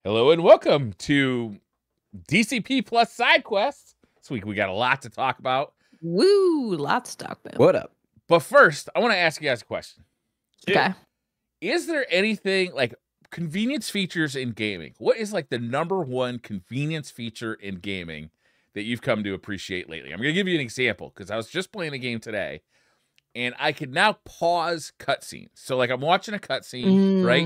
Hello and welcome to DCP Plus Side Quests. This week we got a lot to talk about. Woo, lots to talk about. What up? But first, I want to ask you guys a question. Okay. Is there anything like convenience features in gaming? What is like the number one convenience feature in gaming that you've come to appreciate lately? I'm going to give you an example because I was just playing a game today and I could now pause cutscenes. So like I'm watching a cutscene, right?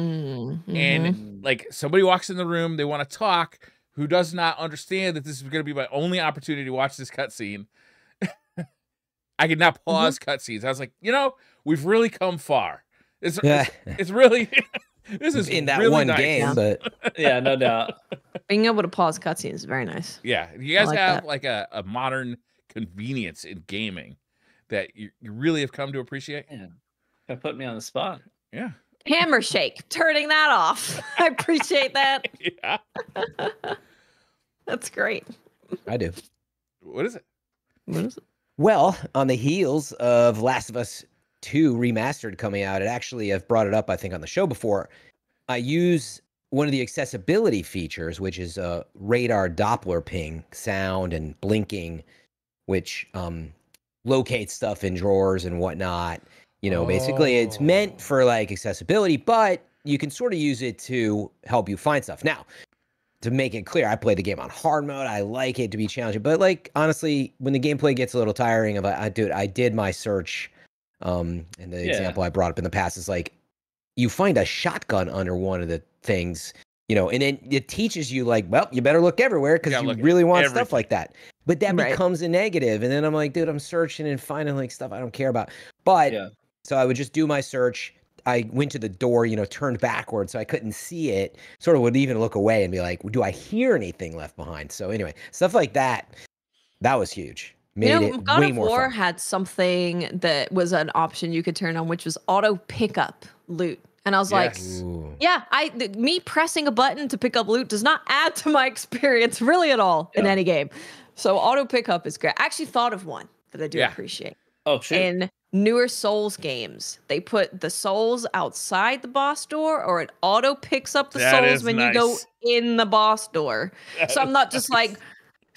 And like somebody walks in the room, they want to talk, who does not understand that this is going to be my only opportunity to watch this cutscene. I could now pause cutscenes. I was like, we've really come far. It's really this is in that really one nice. game, but Yeah, no doubt. Being able to pause cutscenes is very nice. Yeah, you guys like have that. like a modern convenience in gaming that you really have come to appreciate. Yeah. That put me on the spot. Yeah, Hammer shake, turning that off. I appreciate that. yeah. That's great. I do. What is it? What is it? Well, on the heels of Last of Us 2 Remastered coming out, I've brought it up, I think, on the show before. I use one of the accessibility features, which is a radar Doppler ping sound and blinking, which locates stuff in drawers and whatnot. Basically it's meant for like accessibility, but you can sort of use it to help you find stuff. Now, to make it clear, I play the game on hard mode. I like it to be challenging, but like honestly, when the gameplay gets a little tiring, I did my search, and the example I brought up in the past is like, you find a shotgun under one of the things, and then it teaches you like, well, you better look everywhere because you really want stuff like that. But that becomes a negative, and then I'm like, dude, I'm searching and finding like stuff I don't care about. But so I would just do my search. I went to the door, turned backwards so I couldn't see it, sort of would even look away and be like, do I hear anything left behind? So anyway, stuff like that was huge. Made it God way of more War fun. had something that was an option you could turn on, which was auto pickup loot. And I was like, yeah, me pressing a button to pick up loot does not add to my experience really at all in any game. So auto pickup is great. I actually thought of one that I do appreciate. Oh, shit. In newer Souls games, they put the souls outside the boss door, or it auto picks up the souls when you go in the boss door. So I'm not just like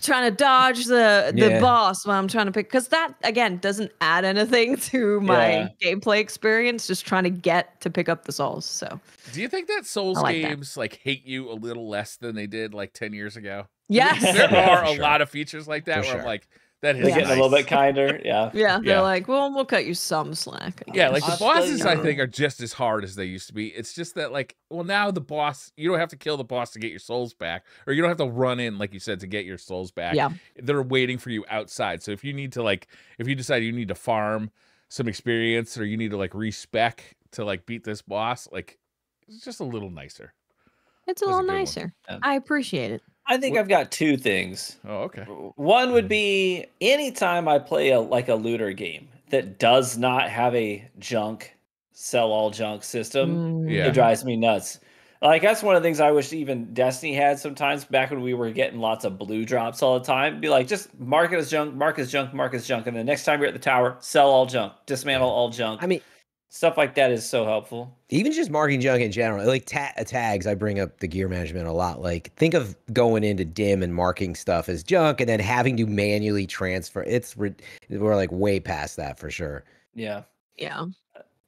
trying to dodge the boss when I'm trying to pick, because that again doesn't add anything to my gameplay experience. Just trying to get to pick up the souls. So Do you think that Souls games like hate you a little less than they did like 10 years ago? Yes. There are a lot of features like that where I'm like, that is They're getting a little bit kinder. Yeah. They're like, well, we'll cut you some slack. Yeah, like the bosses I think are just as hard as they used to be. It's just that like, well, now the boss, you don't have to kill the boss to get your souls back, or you don't have to run in, like you said, to get your souls back. Yeah. They're waiting for you outside. So if you need to like, if you decide you need to farm some experience, or you need to like respec to like beat this boss, like it's just a little nicer. It's a little nicer. I appreciate it. I think I've got two things. Oh, okay. One would be anytime I play a looter game that does not have a sell all junk system, it drives me nuts. Like that's one of the things I wish even Destiny had sometimes back when we were getting lots of blue drops all the time. Be like, just mark it as junk, mark as junk, mark as junk, and the next time you're at the tower, sell all junk, dismantle all junk. I mean, stuff like that is so helpful. Even just marking junk in general, like tags, I bring up the gear management a lot. Like, think of going into DIM and marking stuff as junk and then having to manually transfer. We're like way past that for sure. Yeah. Yeah.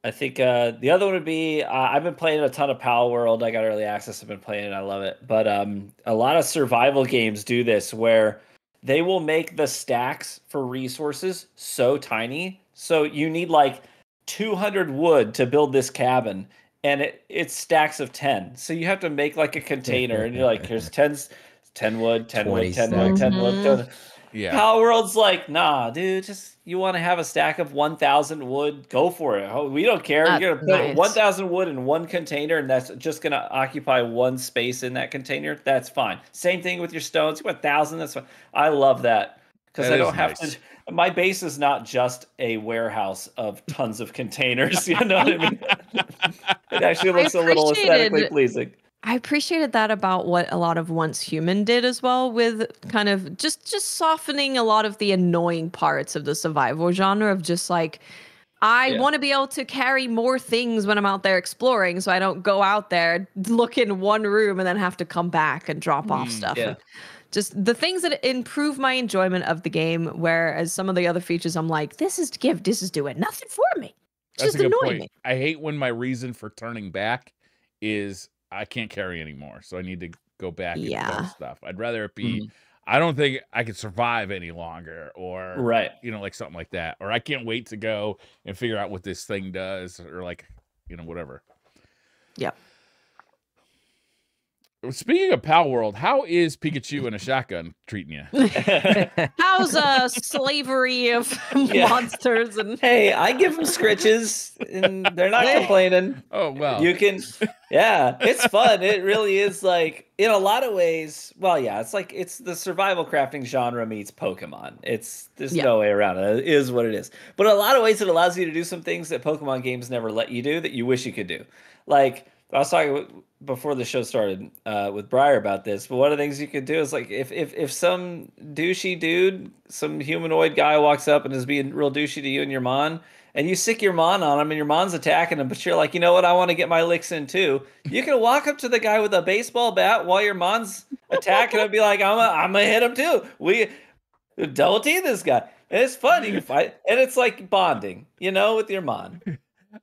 I think the other one would be, I've been playing a ton of Pal World. I got early access. I've been playing it. I love it. But a lot of survival games do this where they will make the stacks for resources so tiny. So you need like 200 wood to build this cabin, and it's stacks of 10. So you have to make like a container, and you're like, here's 10 wood, 10 wood, 10 wood, 10 wood. Yeah. Power World's like, nah, dude, just you want to have a stack of 1,000 wood, go for it. We don't care. You're gonna put 1,000 wood in one container, and that's just gonna occupy one space in that container. That's fine. Same thing with your stones. You want 1,000, that's fine. I love that because I don't have to. My base is not just a warehouse of tons of containers. You know what I mean? It actually looks a little aesthetically pleasing. I appreciated that about what a lot of Once Human did as well, with kind of just softening a lot of the annoying parts of the survival genre of just like, I want to be able to carry more things when I'm out there exploring, so I don't go out there, look in one room, and then have to come back and drop off stuff. Yeah. Just the things that improve my enjoyment of the game, whereas some of the other features, I'm like, this is doing nothing for me. It's That's just a good annoying point. me. I hate when my reason for turning back is I can't carry anymore, so I need to go back and build stuff. I'd rather it be I don't think I could survive any longer, or like something like that, or I can't wait to go and figure out what this thing does, or like whatever. Yep. Speaking of Pal World, how is Pikachu and a shotgun treating you? How's slavery of monsters? And hey, I give them scritches, and they're not complaining. Oh well, you can. Yeah, it's fun. It really is. Like in a lot of ways. Well, yeah, it's the survival crafting genre meets Pokemon. There's no way around it. It is what it is. But in a lot of ways, it allows you to do some things that Pokemon games never let you do that you wish you could do. Like I was talking before the show started with Briar about this, but one of the things you could do is like if some douchey dude, some humanoid guy walks up and is being real douchey to you and your Mon, and you sick your Mon on him and your Mon's attacking him, but you're like, you know what, I want to get my licks in too. You can walk up to the guy with a baseball bat while your Mon's attacking him and be like, I'm gonna hit him too. We double team this guy. And it's fun. You can fight, and it's like bonding, with your Mon.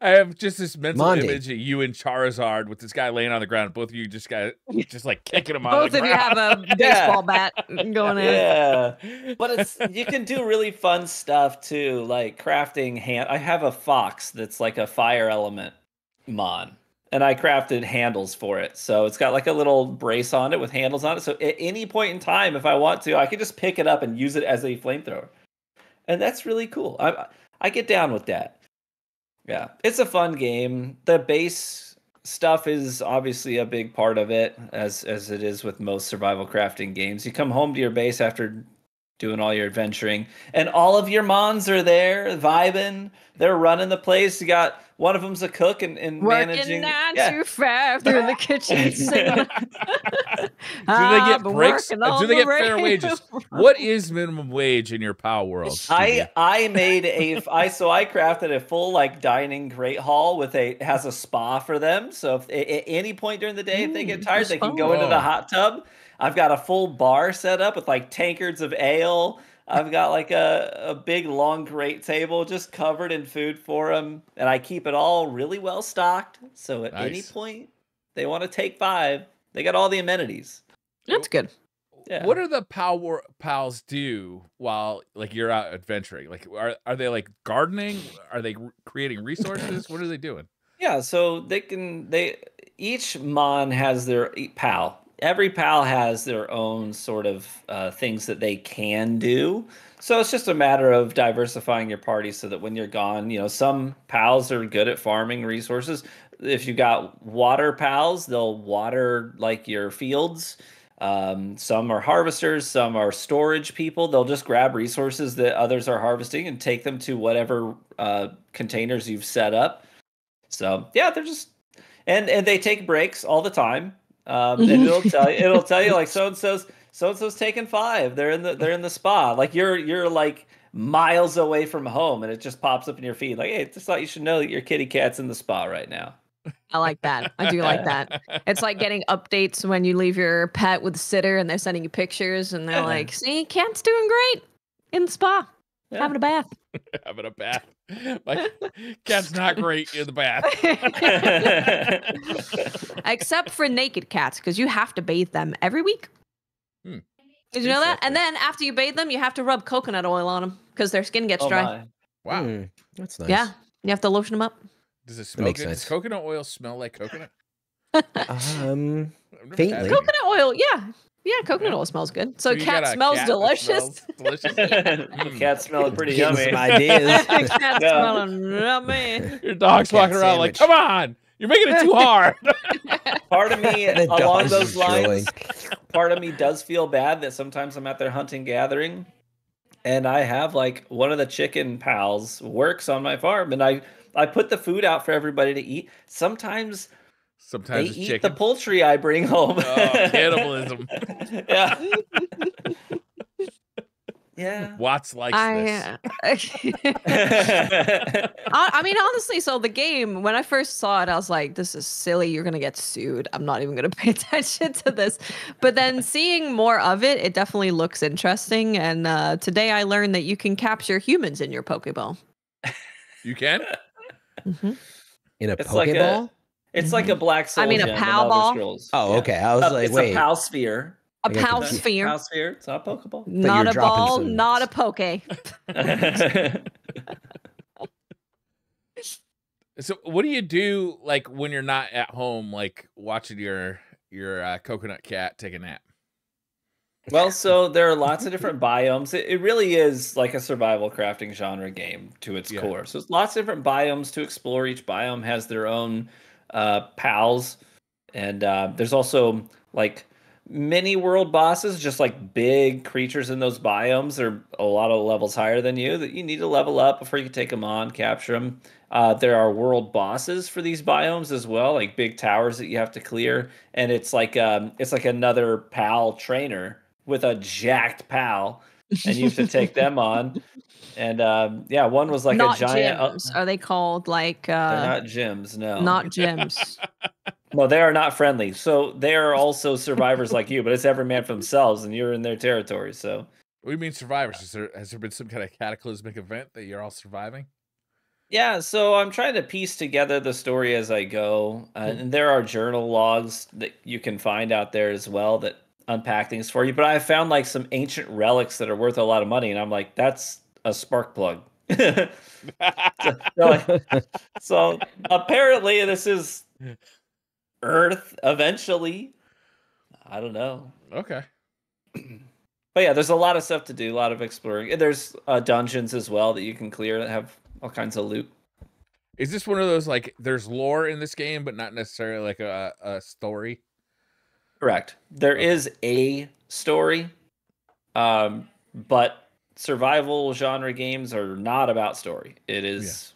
I have just this mental image of you and Charizard with this guy laying on the ground. Both of you just like kicking him on the ground. Both of you have a baseball bat going in. Yeah, but you can do really fun stuff too, like crafting I have a fox that's like a fire element Mon, and I crafted handles for it. So it's got like a little brace on it with handles on it. So at any point in time, if I want to, I can just pick it up and use it as a flamethrower, and that's really cool. I get down with that. Yeah, it's a fun game. The base stuff is obviously a big part of it, as it is with most survival crafting games. You come home to your base after doing all your adventuring, and all of your Mons are there, vibing. They're running the place. You got one of them's a cook and managing. 9 to 5 through the kitchen singing. Do they get breaks? Do they get fair wages? What is minimum wage in your Pal World? I crafted a full like dining great hall with has a spa for them. So if at any point during the day, if they get tired, they can go into the hot tub. I've got a full bar set up with like tankards of ale. I've got like a big long great table just covered in food for them, and I keep it all really well stocked. So at any point they want to take 5, they got all the amenities. That's good. Yeah. What do the pals do while like you're out adventuring? Like are they like gardening? Are they creating resources? What are they doing? Yeah, so each Mon has their pal. Every pal has their own sort of things that they can do. So it's just a matter of diversifying your party so that when you're gone, some pals are good at farming resources. If you got water pals, they'll water like your fields. Some are harvesters, some are storage people. They'll just grab resources that others are harvesting and take them to whatever containers you've set up. So yeah, they're just and they take breaks all the time. And it'll tell you like so and so's taking 5. They're in the spa. Like you're like miles away from home, and it just pops up in your feed like, hey, just thought you should know that your kitty cat's in the spa right now. I like that. I do like that. It's like getting updates when you leave your pet with a sitter and they're sending you pictures and they're like, see, cat's doing great in the spa, having a bath. Having a bath. My cat's not great in the bath. Except for naked cats, because you have to bathe them every week. Did you know that? And then after you bathe them, you have to rub coconut oil on them because their skin gets dry. My. Wow. That's nice. Yeah. You have to lotion them up. Does it smell good? Does coconut oil smell like coconut? Faintly. Coconut oil, yeah. Yeah, coconut oil smells good. So cat smells delicious. Cat smelling pretty Getting yummy. some ideas. Cat smelling yummy. Your dog's walking around like, come on, you're making it too hard. Part of me along those lines, part of me does feel bad that sometimes I'm out there hunting, gathering, and I have like one of the chicken pals works on my farm, and I put the food out for everybody to eat. Sometimes they eat chicken. the poultry I bring home. Oh, cannibalism. Yeah. Yeah. Watts likes this. I mean, honestly, so the game, when I first saw it, I was like, this is silly. You're going to get sued. I'm not even going to pay attention to this. But then seeing more of it, it definitely looks interesting. And today I learned that you can capture humans in your Pokeball. You can? In a It's Pokeball? It's like a black soul. I mean, a gem in Pal Elder Ball. Scrolls. Oh, okay. I was like, it's wait. a Pal Sphere. A Pal Sphere. Pal Sphere. It's not a Pokeball. Not a ball, some... not a Poke. So what do you do like when you're not at home, like watching your coconut cat take a nap? Well, so there are lots of different biomes. It really is like a survival crafting genre game to its core. So there's lots of different biomes to explore. Each biome has their own pals. And there's also like mini world bosses, just like big creatures in those biomes. They're a lot of levels higher than you that you need to level up before you can take them on, capture them. There are world bosses for these biomes as well, like big towers that you have to clear. And it's like another pal trainer with a jacked pal, and you have to take them on. And one was like not a giant. Gyms. Are they called like? They're not gyms. No, not gyms. No, they are not friendly. So they are also survivors like you, but it's every man for themselves, and you're in their territory. So what do you mean survivors? Has there been some kind of cataclysmic event that you're all surviving? Yeah, so I'm trying to piece together the story as I go, and there are journal logs that you can find out there as well that unpack things for you. But I found like some ancient relics that are worth a lot of money, and I'm like, that's a spark plug. so apparently this is Earth eventually. I don't know. Okay. But yeah, there's a lot of stuff to do, a lot of exploring. And there's dungeons as well that you can clear that have all kinds of loot. Is this one of those like there's lore in this game, but not necessarily like a story? Correct. There is a story, but survival genre games are not about story. It is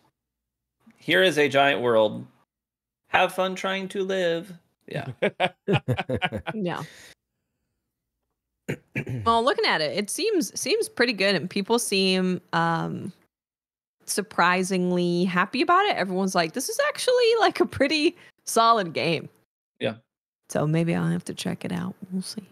here is a giant world. Have fun trying to live. Yeah. Yeah. Well, looking at it, it seems pretty good, and people seem surprisingly happy about it. Everyone's like, this is actually like a pretty solid game. Yeah. So maybe I'll have to check it out. We'll see.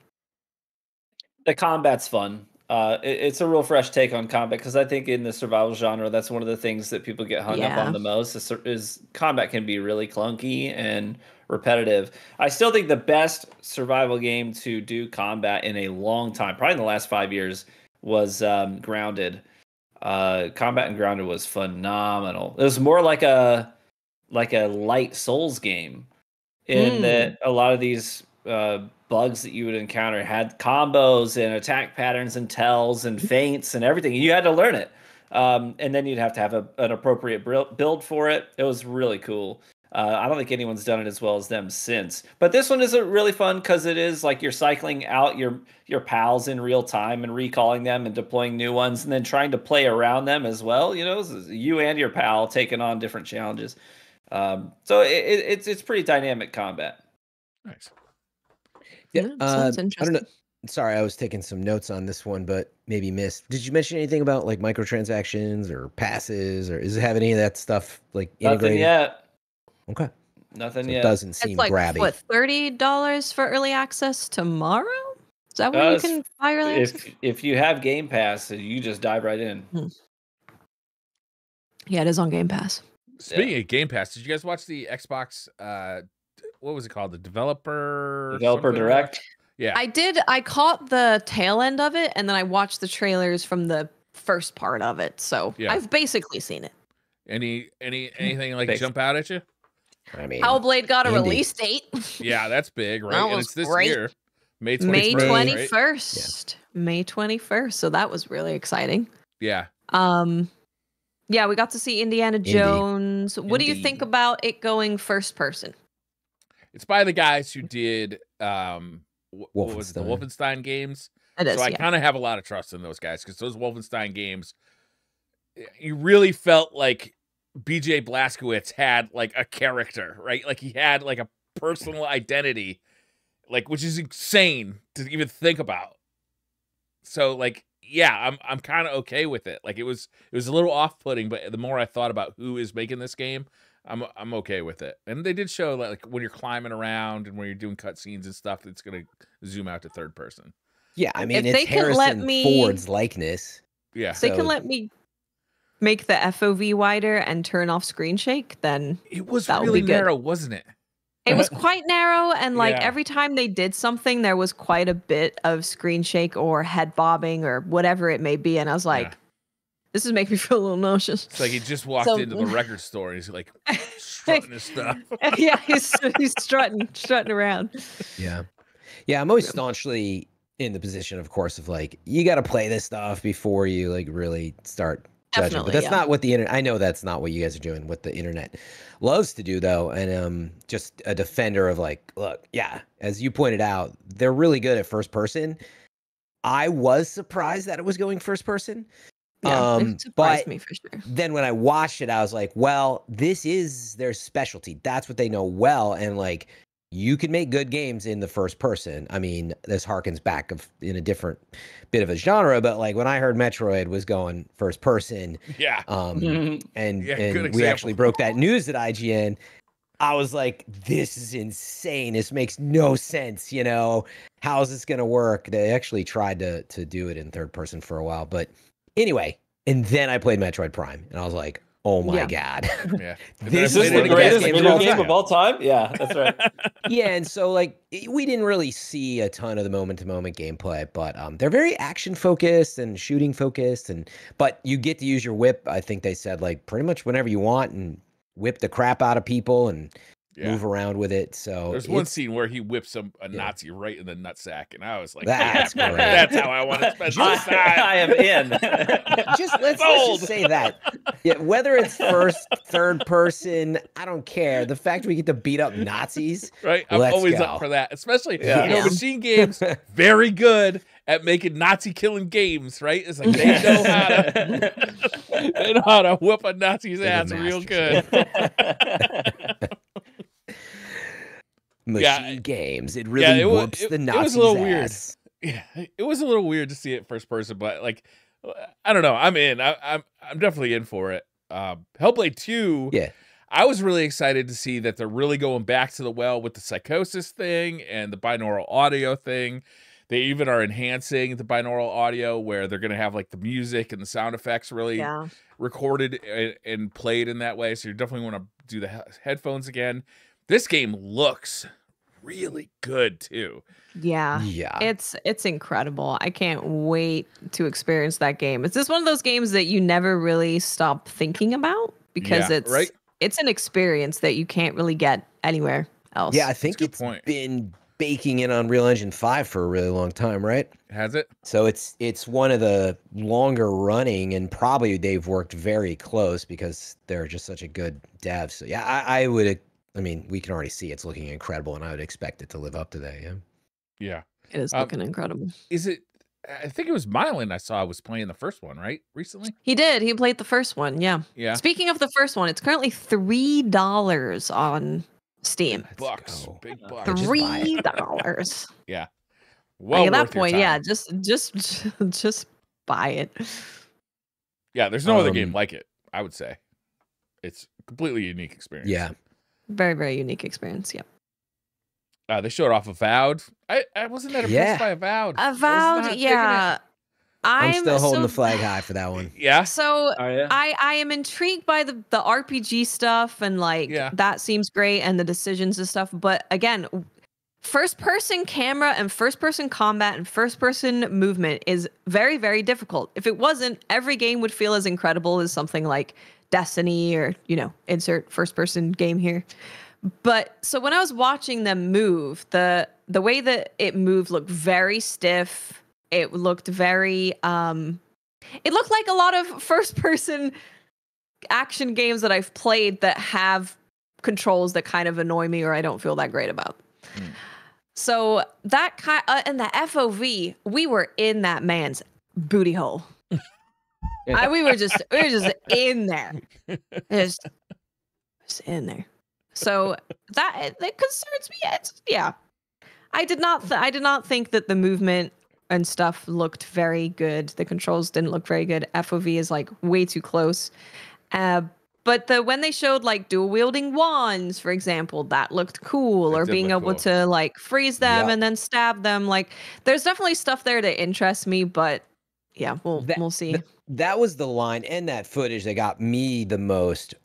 The combat's fun. It's a real fresh take on combat, because I think in the survival genre, that's one of the things that people get hung up on the most is combat can be really clunky and repetitive. I still think the best survival game to do combat in a long time, probably in the last 5 years, was Grounded. Combat in Grounded was phenomenal. It was more like a light Souls game in that a lot of these bugs that you would encounter had combos and attack patterns and tells and feints and everything. You had to learn it. And then you'd have to have an appropriate build for it. It was really cool. I don't think anyone's done it as well as them since. But this one is really fun because it is like you're cycling out your pals in real time and recalling them and deploying new ones and then trying to play around them as well. You know, you and your pal taking on different challenges. So it's pretty dynamic combat. Nice. Yeah, sounds interesting. I don't know. Sorry, I was taking some notes on this one, but maybe missed. Did you mention anything about like microtransactions or passes, or does it have any of that stuff like integrated? Nothing yet. Okay. Nothing so yet. It doesn't seem it's like, grabby. What, $30 for early access tomorrow? Is that when you can buy early access? If you have Game Pass, you just dive right in. Yeah, it is on Game Pass. Speaking of Game Pass, did you guys watch the Xbox? What was it called? The Developer Direct. Yeah, I did. I caught the tail end of it, and then I watched the trailers from the first part of it. So I've basically seen it. Anything like jump out at you? I mean, Hellblade got a release date. Yeah, that's big, right? That and was it's this great. year, May 21st. May 21st. Right? May 21st. So that was really exciting. Yeah. Yeah, we got to see Indiana Jones. What do you think about it going first person? It's by the guys who did what was it, the Wolfenstein games. It is, so I kind of have a lot of trust in those guys because those Wolfenstein games, you really felt like BJ Blazkowicz had like a character, right? Like he had like a personal identity, like which is insane to even think about. So like yeah, I'm kind of okay with it. Like it was a little off-putting, but the more I thought about who is making this game, I'm okay with it. And they did show like when you're climbing around and when you're doing cutscenes and stuff, it's gonna zoom out to third person. Yeah, I mean, If they it's can let Harrison me- Ford's likeness. Yeah, If they can let me make the FOV wider and turn off screen shake, then it was that would really be good. narrow, wasn't it? It was quite narrow, and like Yeah. every time they did something, there was quite a bit of screen shake or head bobbing or whatever it may be. And I was like, Yeah. this is making me feel a little nauseous. It's like he just walked So- into the record store and he's like strutting his stuff. Yeah, he's strutting around. Yeah. Yeah, I'm always staunchly in the position, of course, of like, you got to play this stuff before you like really start judging. Definitely, But that's yeah. not what the internet, I know that's not what you guys are doing, what the internet loves to do though. And just a defender of like, look, yeah, as you pointed out, they're really good at first person. I was surprised that it was going first person. Yeah, it surprised but me for sure. then when I watched it, I was like, well, this is their specialty. That's what they know well. And like, you can make good games in the first person. I mean, this harkens back in a different bit of a genre, but like when I heard Metroid was going first person, Yeah. and Yeah, good we example. actually broke that news at IGN, I was like, this is insane. This makes no sense. You know, how is this going to work? They actually tried to do it in third person for a while, but anyway, and then I played Metroid Prime and I was like, oh my God. Yeah. This Is is this the the greatest game of video all game time. of all time? Yeah, that's right. Yeah, and so like we didn't really see a ton of the moment to moment gameplay, but they're very action focused and shooting focused, but you get to use your whip. I think they said like pretty much whenever you want and whip the crap out of people and Yeah. move around with it. So There's one it's- scene where he whips a Nazi right in the nutsack, and I was like, That's yeah, great. that's how I want to spend this time. I am in. let's Sold. just say that. Yeah, whether it's first, third person, I don't care. The fact we get to beat up Nazis, Right? I'm Let's always go. up for that. Especially, Yeah. you know, Yeah. Machine Games, very good at making Nazi killing games, right? It's like they know how to they know how to whoop a Nazi's They're ass the real masters. good. Machine Games, it really it wa- whoops it- the it was Nazis' a little weird. ass. Yeah, it was a little weird to see it first person, but like, I don't know. I'm in. I'm definitely in for it. Hellblade 2. Yeah. I was really excited to see that they're really going back to the well with the psychosis thing and the binaural audio thing. They even are enhancing the binaural audio where they're going to have like the music and the sound effects really Yeah. recorded and played in that way. So you definitely want to do the headphones again. This game looks really good too. Yeah. Yeah. It's incredible. I can't wait to experience that game. It's just one of those games that you never really stop thinking about because Yeah, it's right? it's an experience that you can't really get anywhere else. Yeah, I think a good it's point. been baking in Unreal Engine 5 for a really long time, right? Has it? So it's one of the longer running, and probably they've worked very close because they're just such a good dev. So yeah, I would. I mean, we can already see it's looking incredible, and I would expect it to live up to that. Yeah. Yeah. It is Um, looking incredible. Is it? I think it was Mylan I saw was playing the first one, right? Recently? He did. He played the first one. Yeah. Yeah. Speaking of the first one, it's currently $3 on Steam. Let's Bucks. go. Big bucks. Just buy it. $3. Well, Like, at that worth your point, yeah, time. just buy it. Yeah, there's no other game Um, like it, I would say. It's a completely unique experience. Yeah. Very, very unique experience. Yeah. They showed off Avowed. I wasn't that impressed Yeah. by Avowed. I was not Avowed, digging yeah. I'm still holding so- the flag high for that one. it. Yeah. So Oh, yeah? I am intrigued by the RPG stuff and like Yeah. that seems great and the decisions and stuff. But again, first person camera and first person combat and first person movement is very, very difficult. If it wasn't, every game would feel as incredible as something like Destiny or, you know, insert first person game here. But so when I was watching them move, the way that it moved looked very stiff. It looked very it looked like a lot of first person action games that I've played that have controls that kind of annoy me or I don't feel that great about. Hmm. So that kind and the FOV, we were in that man's booty hole. We were just in there. Just in there. So that concerns me. Yeah. I did not think that the movement and stuff looked very good. The controls didn't look very good. FOV is like way too close. But when they showed like dual wielding wands, for example, that looked cool. Or being able to like freeze them and then stab them. Like there's definitely stuff there that interests me, but yeah, we'll see. That was the line and that footage that got me the most.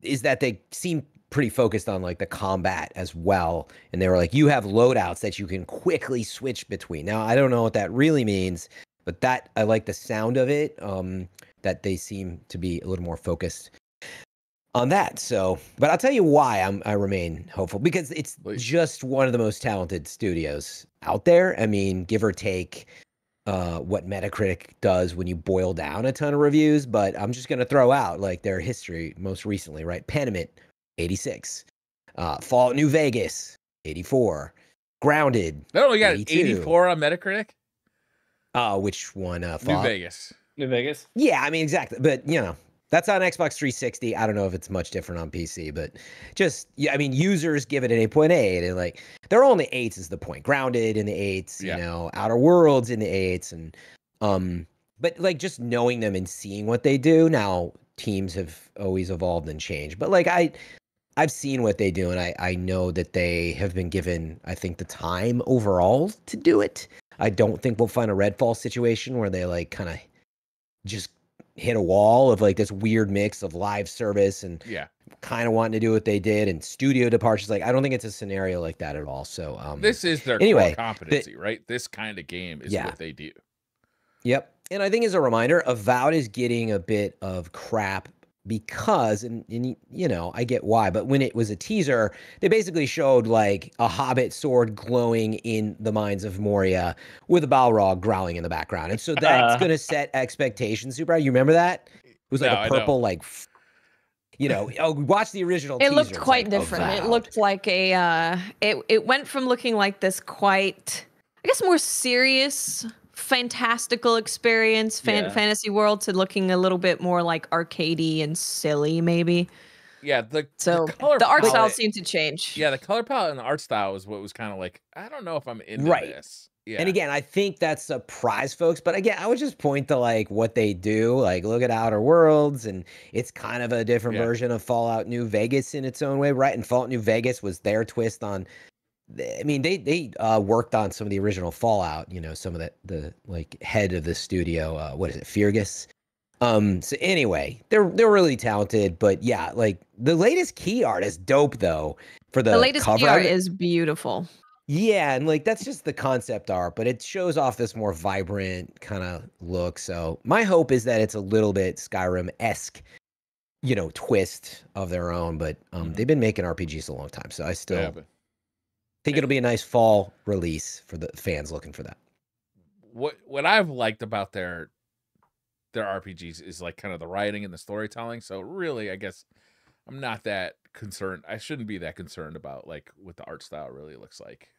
Is that they seem pretty focused on like the combat as well, and they were like, you have loadouts that you can quickly switch between. Now I don't know what that really means, but that I like the sound of it. That they seem to be a little more focused on that. So, but I'll tell you why I remain hopeful, because it's just one of the most talented studios out there. I mean, give or take what Metacritic does when you boil down a ton of reviews, but I'm just going to throw out like their history most recently, right? Pentiment, 86. Fallout New Vegas, 84. Grounded, They only got 84 on Metacritic? Which one? New Fallout? Vegas. New Vegas? Yeah, I mean, exactly. But, you know, that's on Xbox 360. I don't know if it's much different on PC, but just, yeah, I mean, users give it an 8.8, and like, they're all in the 8s is the point. Grounded in the 8s, you know, Outer Worlds in the 8s. And, but like just knowing them and seeing what they do now, teams have always evolved and changed. But like, I've seen what they do, and I know that they have been given, I think, the time overall to do it. I don't think we'll find a Redfall situation where they like kind of just hit a wall of like this weird mix of live service and kind of wanting to do what they did and studio departures. Like, I don't think it's a scenario like that at all. So this is their core competency, right? This kind of game is what they do. Yep. And I think as a reminder, Avowed is getting a bit of crap because, and you know, I get why, but when it was a teaser, they basically showed like a Hobbit sword glowing in the mines of Moria with a Balrog growling in the background. And so that's going to set expectations. Super, you remember that? It was like a purple, like, you know, watch the original teaser. It looked quite different. Avowed. It looked like a, it went from looking like this quite, I guess, more serious fantastical experience, fantasy world, to looking a little bit more like arcadey and silly, maybe. Yeah, the art style seemed to change. Yeah, the color palette and the art style is what was kind of like, I don't know if I'm into this. Yeah. And again, I think that surprised folks, but again, I would just point to like what they do. Like, look at Outer Worlds, and it's kind of a different version of Fallout New Vegas in its own way, right? And Fallout New Vegas was their twist on, I mean, they worked on some of the original Fallout, you know, some of the like head of the studio, what is it, Fergus? So anyway, they're really talented, but yeah, like the latest key art is dope though. For the latest cover key art is beautiful. Yeah, and like that's just the concept art, but it shows off this more vibrant kind of look. So my hope is that it's a little bit Skyrim-esque, you know, twist of their own. But they've been making RPGs a long time, so I still think it'll be a nice fall release for the fans looking for that. What I've liked about their RPGs is like kind of the writing and the storytelling. So really, I guess I'm not that concerned. I shouldn't be that concerned about like what the art style really looks like.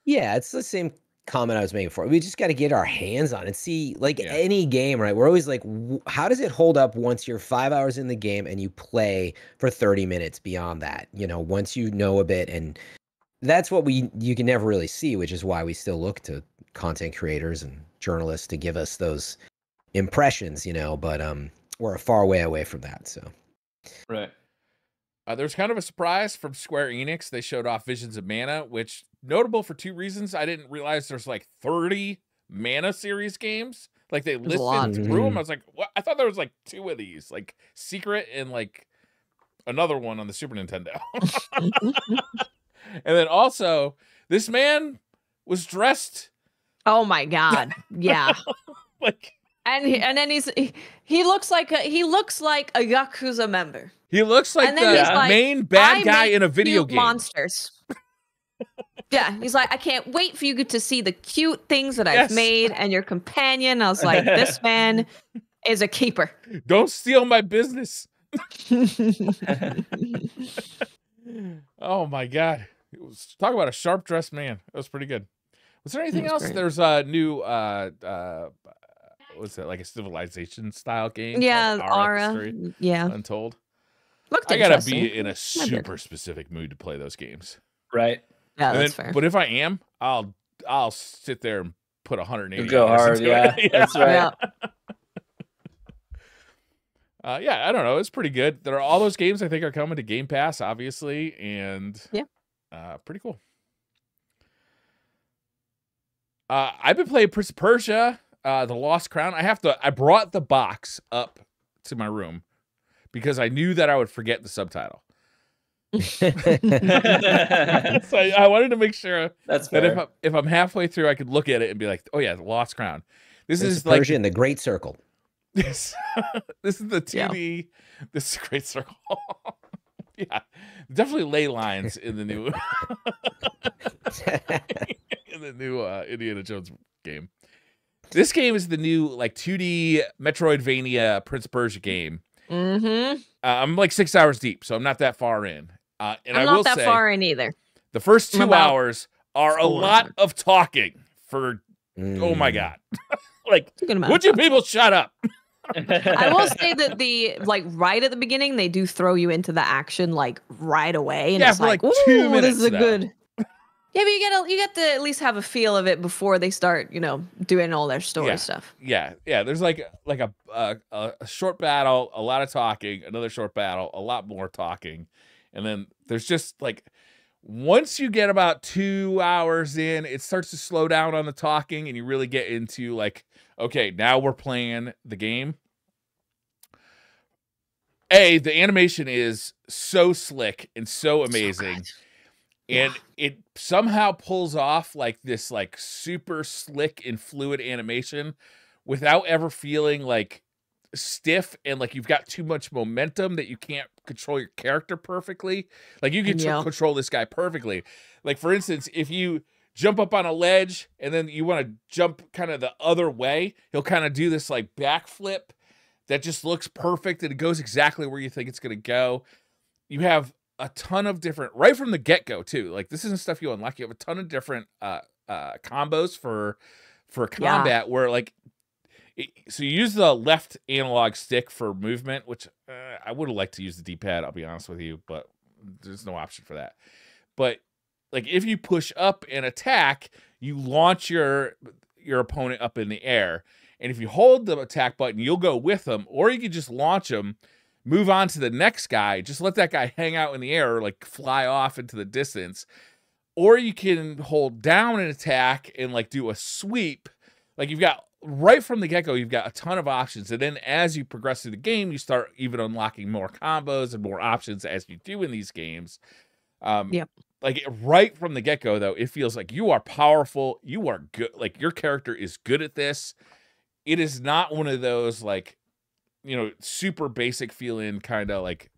Yeah, it's the same comment I was making before. We just got to get our hands on it. See, like any game, right? We're always like, how does it hold up once you're 5 hours in the game and you play for 30 minutes beyond that? You know, once you know a bit, and that's what you can never really see, which is why we still look to content creators and journalists to give us those impressions, you know, but we're a far way away from that. So right. There's kind of a surprise from Square Enix. They showed off Visions of Mana, which notable for two reasons. I didn't realize there's like 30 Mana series games. Like they listed through them. I was like, what? I thought there was like 2 of these, like Secret and like another one on the Super Nintendo. And then also, this man was dressed. Oh my God! Yeah, like, and then he looks like a Yakuza member. He looks like the main bad guy in a video game. Monsters. Yeah, he's like, I can't wait for you to see the cute things that I've made and your companion. I was like, this man is a keeper. Don't steal my business. Oh my God. Talk about a sharp dressed man. That was pretty good. Was there anything else? Great. There's a new what's that, like a Civilization style game? Yeah, Aura. Yeah. Untold. Looked I gotta be in a super specific mood to play those games. Right. Yeah, that's fair. But if I am, I'll sit there and put 180 go hours hard, into yeah. it. That's right. Yeah, I don't know. It's pretty good. There are all those games I think are coming to Game Pass, obviously, and pretty cool. I've been playing Prince of Persia, The Lost Crown. I brought the box up to my room because I knew that I would forget the subtitle. So I wanted to make sure that if I'm halfway through, I could look at it and be like, "Oh yeah, The Lost Crown." This is like Persia in the Great Circle. This is the 2D. Yeah. This is a great circle. Yeah, definitely ley lines in the new Indiana Jones game. This game is the new like 2D Metroidvania Prince of Persia game. I'm like 6 hours deep, so I'm not that far in. And I'm not that far in either. The first 2 hours are a lot of talking for. Oh my god! Like, would you people shut up? I will say that right at the beginning, they do throw you into the action like right away, and it's like 2 minutes. This is good. Yeah, but you get to at least have a feel of it before they start, doing all their story stuff. Yeah. There's like a short battle, a lot of talking, another short battle, a lot more talking, and then there's just like once you get about 2 hours in, it starts to slow down on the talking, and you really get into like, okay, now we're playing the game. The animation is so slick and so amazing. And it somehow pulls off like this like super slick and fluid animation without ever feeling like stiff and like you've got too much momentum that you can't control your character perfectly. Like you can control this guy perfectly. Like for instance, if you jump up on a ledge and then you want to jump kind of the other way, he'll kind of do this like backflip that just looks perfect and it goes exactly where you think it's going to go. You have a ton of different, right from the get-go too. Like this isn't stuff you unlock. You have a ton of different combos for combat where like, so you use the left analog stick for movement, which I would have liked to use the D-pad, I'll be honest with you, but there's no option for that. But like if you push up and attack, you launch your opponent up in the air. And if you hold the attack button, you'll go with them, or you can just launch them, move on to the next guy, just let that guy hang out in the air or like fly off into the distance. Or you can hold down and attack and like do a sweep. Like you've got right from the get-go, you've got a ton of options. And then as you progress through the game, you start even unlocking more combos and more options as you do in these games. Like right from the get-go, though, it feels like you are powerful. You are good. Like your character is good at this. It is not one of those like, super basic feeling kind of like,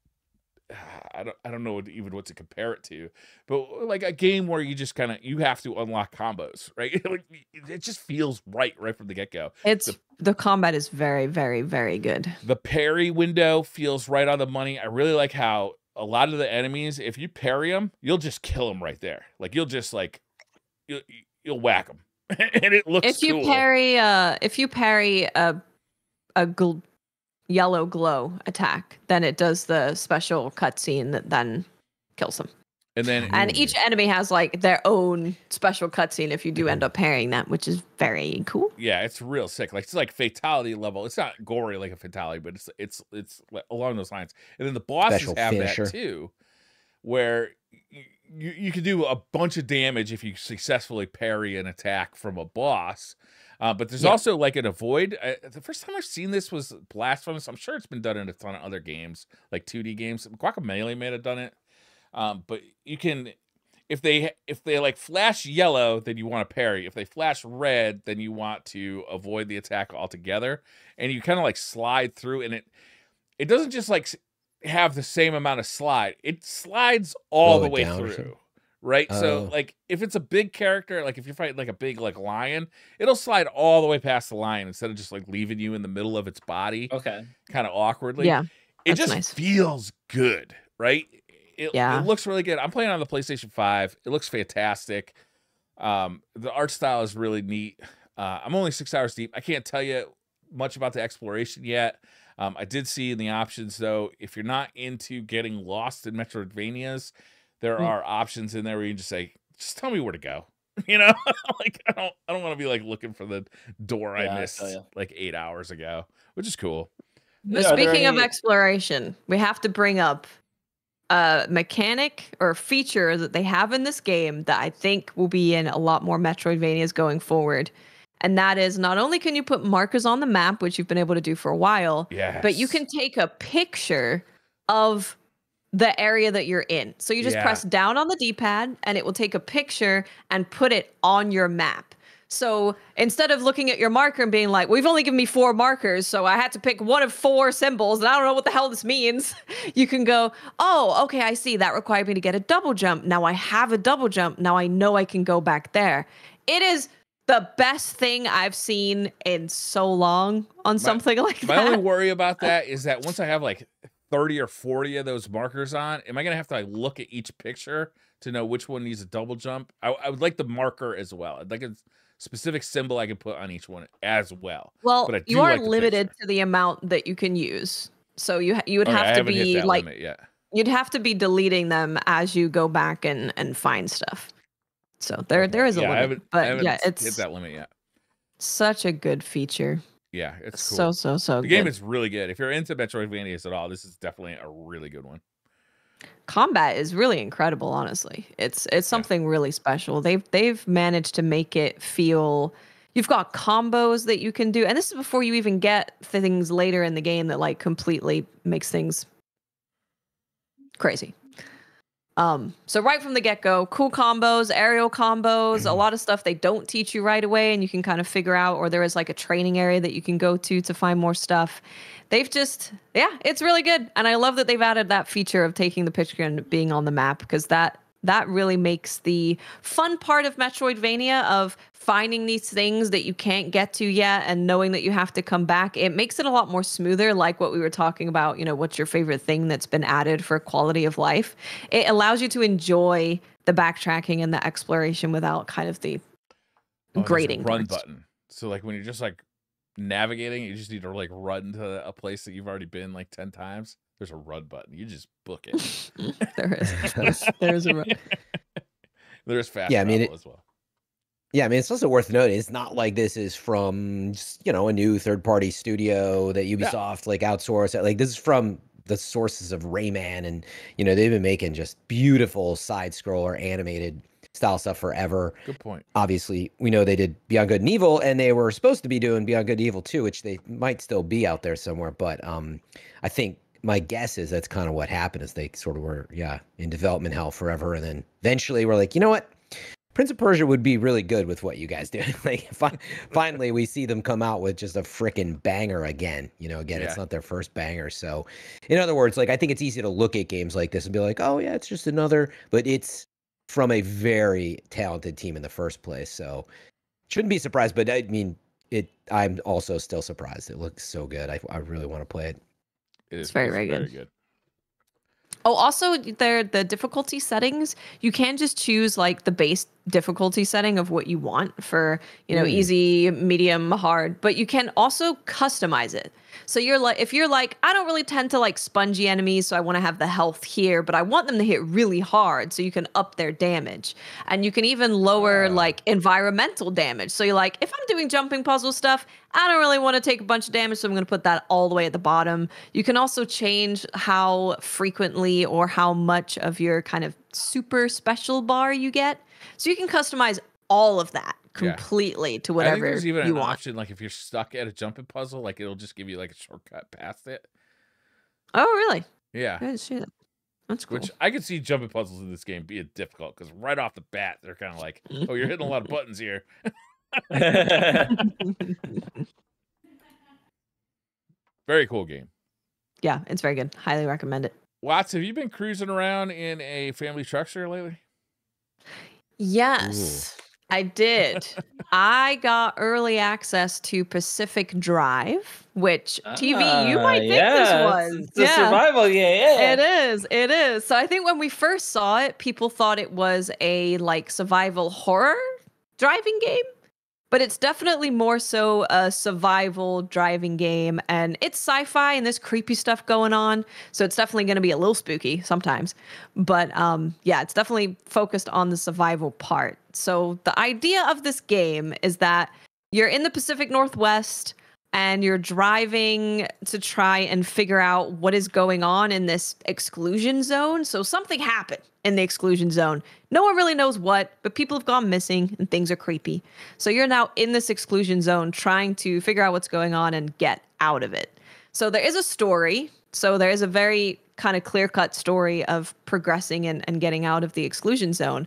I don't know what to compare it to, but like a game where you just you have to unlock combos, right? Like it just feels right from the get-go. The combat is very, very, very good. The parry window feels right on the money. I really like how a lot of the enemies, if you parry them, you'll just kill them right there. Like you'll just like you'll whack them, and it looks if you parry a yellow glow attack, then it does the special cutscene that then kills them. And each enemy has like their own special cutscene if you do end up parrying that, which is very cool. Yeah, it's real sick. Like it's like fatality level. It's not gory like a fatality, but it's along those lines. And then the bosses Special have finisher. that too, where you can do a bunch of damage if you successfully parry an attack from a boss. But there's also like an avoid. The first time I've seen this was Blasphemous. I'm sure it's been done in a ton of other games, like 2D games. Guacamelee may have done it. But you can, if they like flash yellow, then you want to parry. If they flash red, then you want to avoid the attack altogether. And you kind of like slide through, and it doesn't just like have the same amount of slide. It slides all the way through. Right. So like if it's a big character, like if you're fighting like a big like lion, it'll slide all the way past the lion instead of just like leaving you in the middle of its body. Okay. Kind of awkwardly. Yeah. It just feels good, right? It looks really good. I'm playing on the PlayStation 5. It looks fantastic. The art style is really neat. I'm only 6 hours deep. I can't tell you much about the exploration yet. I did see in the options though, if you're not into getting lost in Metroidvanias, there are options in there where you can just say, just tell me where to go. You know, like I don't want to be like looking for the door I Yeah, I missed feel ya. like 8 hours ago, which is cool. But Yeah, are there speaking of any- exploration, we have to bring up a mechanic or feature that they have in this game that I think will be in a lot more Metroidvanias going forward. And that is, not only can you put markers on the map, which you've been able to do for a while, but you Yes. can take a picture of the area that you're in. So you just Yeah. press down on the D-pad and it will take a picture and put it on your map. So instead of looking at your marker and being like, well, you've only given me 4 markers, so I had to pick one of 4 symbols, and I don't know what the hell this means. You can go, oh, okay, I see. That required me to get a double jump. Now I have a double jump. Now I know I can go back there. It is the best thing I've seen in so long on something like My that. only worry about that is that once I have like 30 or 40 of those markers on, am I gonna have to like look at each picture to know which one needs a double jump? I would like the marker as well. I'd like a specific symbol I can put on each one as well. Well, but I do you are like the limited picture. to the amount that you can use. So you would Okay, I have to haven't hit be that like, limit yet. you'd have to be deleting them as you go back and find stuff. So there is a Yeah, limit. I haven't yeah, hit it's that limit yet. such a good feature. Yeah, it's cool. So The good. game is really good. If you're into Metroidvanias at all, this is definitely a really good one. Combat is really incredible, honestly. It's something really special. They've managed to make it feel, you've got combos that you can do, and this is before you even get things later in the game that like completely makes things crazy. So right from the get-go, cool combos, aerial combos, a lot of stuff they don't teach you right away and you can kind of figure out, or there is like a training area that you can go to find more stuff. They've just, yeah, it's really good. And I love that they've added that feature of taking the picture and being on the map, because that really makes the fun part of Metroidvania of finding these things that you can't get to yet and knowing that you have to come back. It makes it a lot more smoother, like what we were talking about, you know, what's your favorite thing that's been added for quality of life. It allows you to enjoy the backtracking and the exploration without kind of the There's a grading run parts. button. So like when you're just like navigating, you just need to like run to a place that you've already been like 10 times. There's a run button. You just book it. There is. There's a run. There's fast Yeah, I mean, travel as well. Yeah, I mean, it's also worth noting, it's not like this is from, just, you know, a new third-party studio that Ubisoft like outsourced. Like, this is from the sources of Rayman, and you know, they've been making just beautiful side-scroller animated style stuff forever. Good point. Obviously, we know they did Beyond Good and Evil, and they were supposed to be doing Beyond Good and Evil 2, which they might still be out there somewhere. But I think my guess is that's kind of what happened, is they sort of were, in development hell forever, and then eventually we're like, you know what? Prince of Persia would be really good with what you guys do. Like, finally, we see them come out with just a freaking banger again. You know, again, it's not their first banger. So, in other words, like, I think it's easy to look at games like this and be like, oh, yeah, it's just another, but it's from a very talented team in the first place. So, shouldn't be surprised, but I mean, I'm also still surprised. It looks so good. I really want to play it. It's very good. Oh, also, the difficulty settings, you can just choose like the base difficulty setting of what you want for, you know, easy, medium, hard, but you can also customize it. So you're like, if you're like, I don't really tend to like spongy enemies, so I want to have the health here, but I want them to hit really hard, so you can up their damage. And you can even lower like environmental damage. So you're like, if I'm doing jumping puzzle stuff, I don't really want to take a bunch of damage, so I'm going to put that all the way at the bottom. You can also change how frequently or how much of your kind of super special bar you get. So you can customize all of that completely to whatever I think there's even you an want. option, like if you're stuck at a jumping puzzle, like it'll just give you like a shortcut past it. Oh, really? Yeah. I didn't see that. That's cool. Which I could see jumping puzzles in this game being difficult, because right off the bat, they're kind of like, oh, you're hitting a lot of buttons here. Very cool game. Yeah, it's very good. Highly recommend it. Watts, have you been cruising around in a family truckster lately? Yes, I did. I got early access to Pacific Drive, which TV, you might think this was. It's a survival game. Yeah. It is. It is. So I think when we first saw it, people thought it was a like survival horror driving game. but it's definitely more so a survival driving game, and it's sci-fi and there's creepy stuff going on, so it's definitely going to be a little spooky sometimes. But yeah, it's definitely focused on the survival part. So the idea of this game is that you're in the Pacific Northwest and you're driving to try and figure out what is going on in this exclusion zone. So something happened in the exclusion zone. No one really knows what, but people have gone missing and things are creepy. So you're now in this exclusion zone trying to figure out what's going on and get out of it. So there is a story. So there is a very kind of clear-cut story of progressing and getting out of the exclusion zone.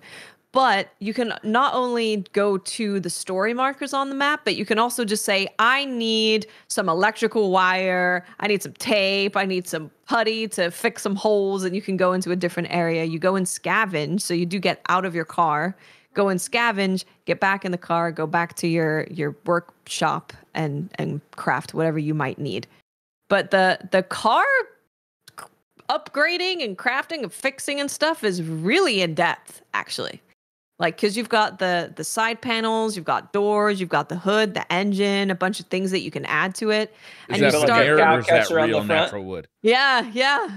But you can not only go to the story markers on the map, but you can also just say, I need some electrical wire, I need some tape, I need some putty to fix some holes, and you can go into a different area. You go and scavenge, so you do get out of your car, go and scavenge, get back in the car, go back to your workshop and craft whatever you might need. But the car upgrading and crafting and fixing and stuff is really in depth, actually. Like, because you've got the side panels, you've got doors, you've got the hood, the engine, a bunch of things that you can add to it. And you start or is that real natural wood? Yeah.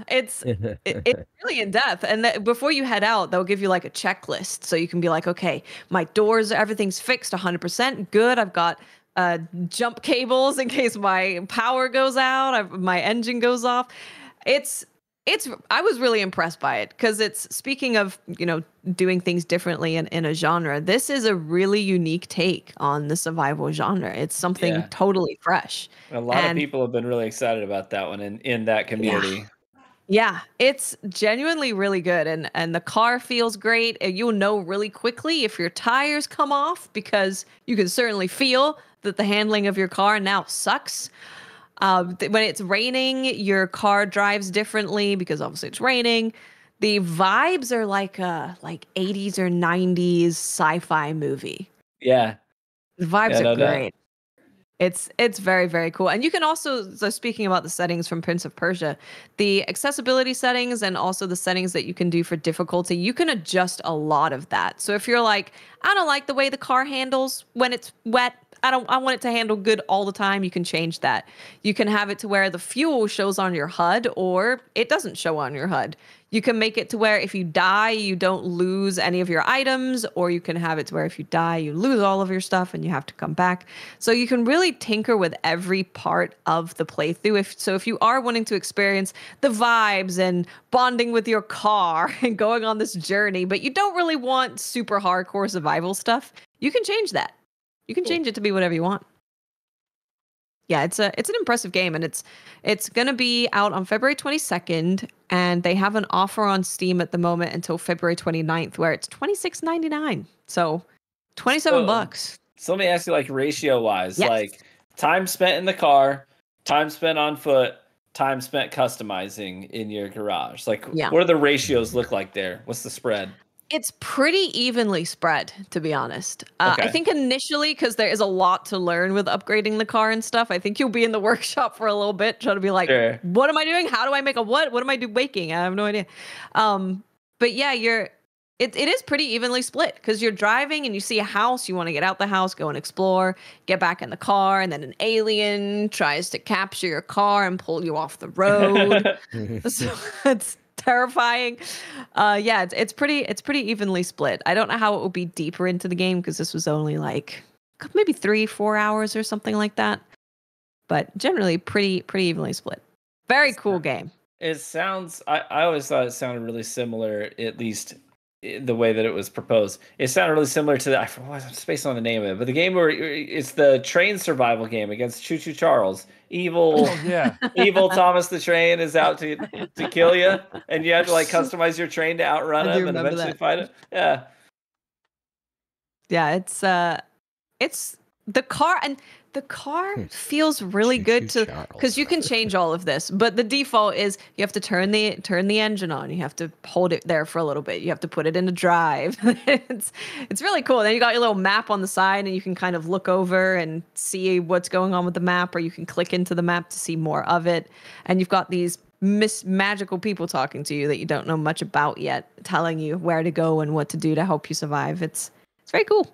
It's really in depth. And before you head out, they'll give you like a checklist. So you can be like, okay, my doors, everything's fixed 100%. Good. I've got jump cables in case my power goes out, my engine goes off. I was really impressed by it because it's, speaking of, doing things differently in a genre, this is a really unique take on the survival genre. It's something totally fresh. A lot of people have been really excited about that one in that community. Yeah, it's genuinely really good. And the car feels great. And you'll know really quickly if your tires come off, because you can certainly feel that the handling of your car now sucks. When it's raining, your car drives differently because obviously it's raining. The vibes are like 80s or 90s sci-fi movie. Yeah. The vibes are great. It's very, very cool. And you can also, so speaking about the settings from Prince of Persia, the accessibility settings and also the settings that you can do for difficulty, you can adjust a lot of that. So if you're like, I don't like the way the car handles when it's wet, I want it to handle good all the time, you can change that. You can have it to where the fuel shows on your HUD or it doesn't show on your HUD. You can make it to where if you die, you don't lose any of your items, or you can have it to where if you die, you lose all of your stuff and you have to come back. So you can really tinker with every part of the playthrough. If you are wanting to experience the vibes and bonding with your car and going on this journey, but you don't really want super hardcore survival stuff, you can change that. You can change it to be whatever you want. Yeah, it's an impressive game, and it's gonna be out on February 22nd, and they have an offer on Steam at the moment until February 29th, where it's $26.99. So $27. So let me ask you, like, ratio wise, yes. like time spent in the car, time spent on foot, time spent customizing in your garage. Like, what do the ratios look like there? What's the spread? It's pretty evenly spread, to be honest. I think initially, because there is a lot to learn with upgrading the car and stuff, I think you'll be in the workshop for a little bit, trying to be like, What am I doing? How do I make a what? What am I doing waking? I have no idea. But yeah, it is pretty evenly split, because you're driving and you see a house, you want to get out the house, go and explore, get back in the car, and then an alien tries to capture your car and pull you off the road. So it's terrifying. It's pretty evenly split. I don't know how it will be deeper into the game, because this was only like maybe 3-4 hours or something like that. But generally pretty evenly split. Very cool game. It sounds, I always thought it sounded really similar, at least the way that it was proposed. It sounded really similar to I'm spacing on the name of it, but the game where it's the train survival game against Choo Choo Charles. Evil Thomas the Train is out to kill you, and you have to like customize your train to outrun him and eventually fight him. Yeah, it's the car, and the car feels really good to, because you can change all of this, but the default is you have to turn the engine on, you have to hold it there for a little bit, you have to put it into drive. It's really cool. Then you got your little map on the side, and you can kind of look over and see what's going on with the map, or you can click into the map to see more of it. And you've got these magical people talking to you that you don't know much about yet, telling you where to go and what to do to help you survive. It's very cool.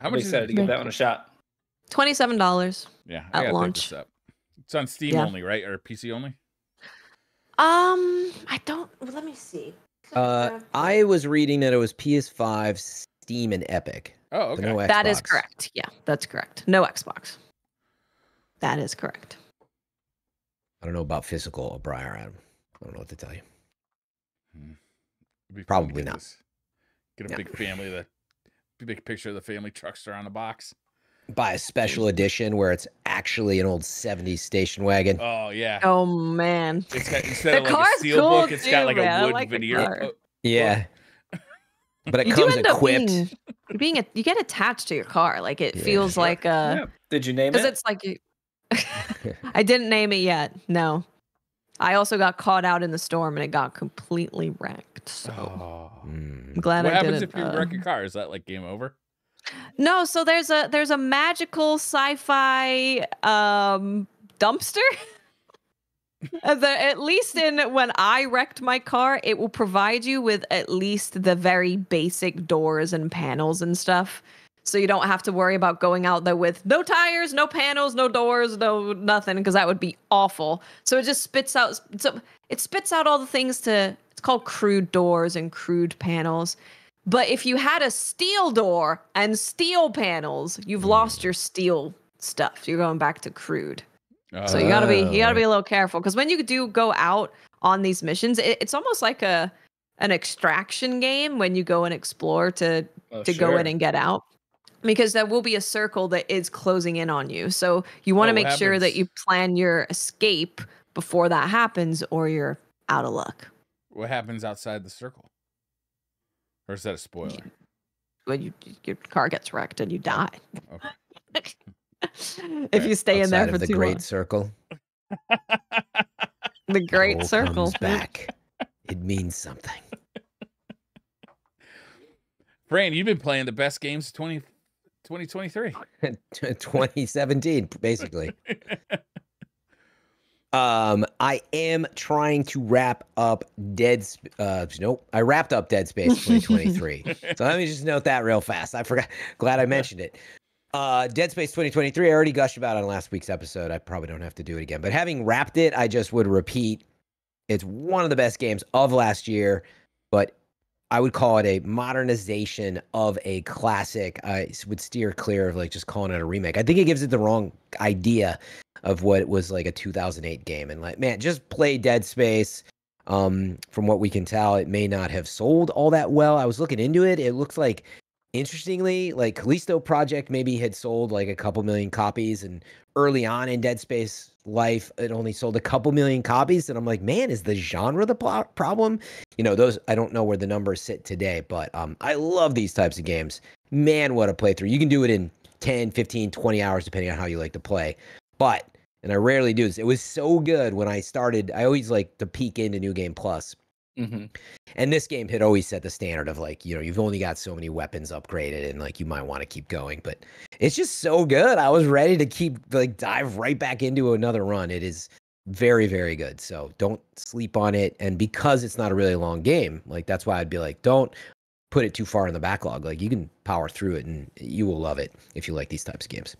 How I'm much excited is to it? give that one a shot. $27. Yeah, at I gotta launch. pick this up. It's on Steam Yeah. only, right? Or PC only? I don't. Let me see. I was reading that it was PS5, Steam, and Epic. Oh, okay. So no Xbox. That is correct. Yeah, that's correct. No Xbox. That is correct. I don't know about physical, Briar. I don't know what to tell you. It'd be fun to Probably get not. Get a Yeah. big picture of the family truckster on the box. Buy a special edition where it's actually an old 70s station wagon. Oh yeah. Oh man. It's got, instead The of like a car's steel cool book, it's too, got like man. I a wood like the veneer. car. Yeah. But it You do comes end up equipped. you get attached to your car. Like it Yeah. feels like Yeah. Did you name because it? it's like I didn't name it yet. No. I also got caught out in the storm and it got completely wrecked. So Oh. I'm glad What I happens didn't. if you wreck your car? Is that like game over? No, so there's a magical sci-fi dumpster. At least when I wrecked my car, it will provide you with at least the very basic doors and panels and stuff. So you don't have to worry about going out there with no tires, no panels, no doors, no nothing, because that would be awful. So it just spits out all the things it's called crude doors and crude panels. But if you had a steel door and steel panels, you've lost your steel stuff. You're going back to crude. So you gotta be a little careful, because when you do go out on these missions, it's almost like an extraction game when you go and explore to go in and get out, because there will be a circle that is closing in on you. So you want to make sure that you plan your escape before that happens, or you're out of luck. What happens outside the circle? Or is that a spoiler? When your car gets wrecked and you die. Okay. If you stay in there Outside for of the too Great long. Circle. The Great All Circle. comes back. It means something. Fran, you've been playing the best games of 2023. 2017, basically. I am trying to wrap up I wrapped up Dead Space 2023. So let me just note that real fast. I forgot. Glad I mentioned it. Dead Space 2023, I already gushed about on last week's episode. I probably don't have to do it again. But having wrapped it, I just would repeat, it's one of the best games of last year, but I would call it a modernization of a classic. I would steer clear of like just calling it a remake. I think it gives it the wrong idea of what it was like a 2008 game. And like, man, just play Dead Space. From what we can tell, it may not have sold all that well. I was looking into it. It looks like, interestingly, like Callisto Project maybe had sold like a couple million copies, and early on in Dead Space life, it only sold a couple million copies. And I'm like, man, is the genre the problem? You know, those, I don't know where the numbers sit today, but I love these types of games. Man, what a playthrough. You can do it in 10, 15, 20 hours, depending on how you like to play. But, and I rarely do this, it was so good when I started. I always like to peek into New Game Plus. Mm-hmm. And this game had always set the standard of like, you know, you've only got so many weapons upgraded and like you might want to keep going, but it's just so good. I was ready to keep like dive right back into another run. It is very, very good. So don't sleep on it. And because it's not a really long game, like that's why I'd be like, don't put it too far in the backlog. Like you can power through it and you will love it if you like these types of games.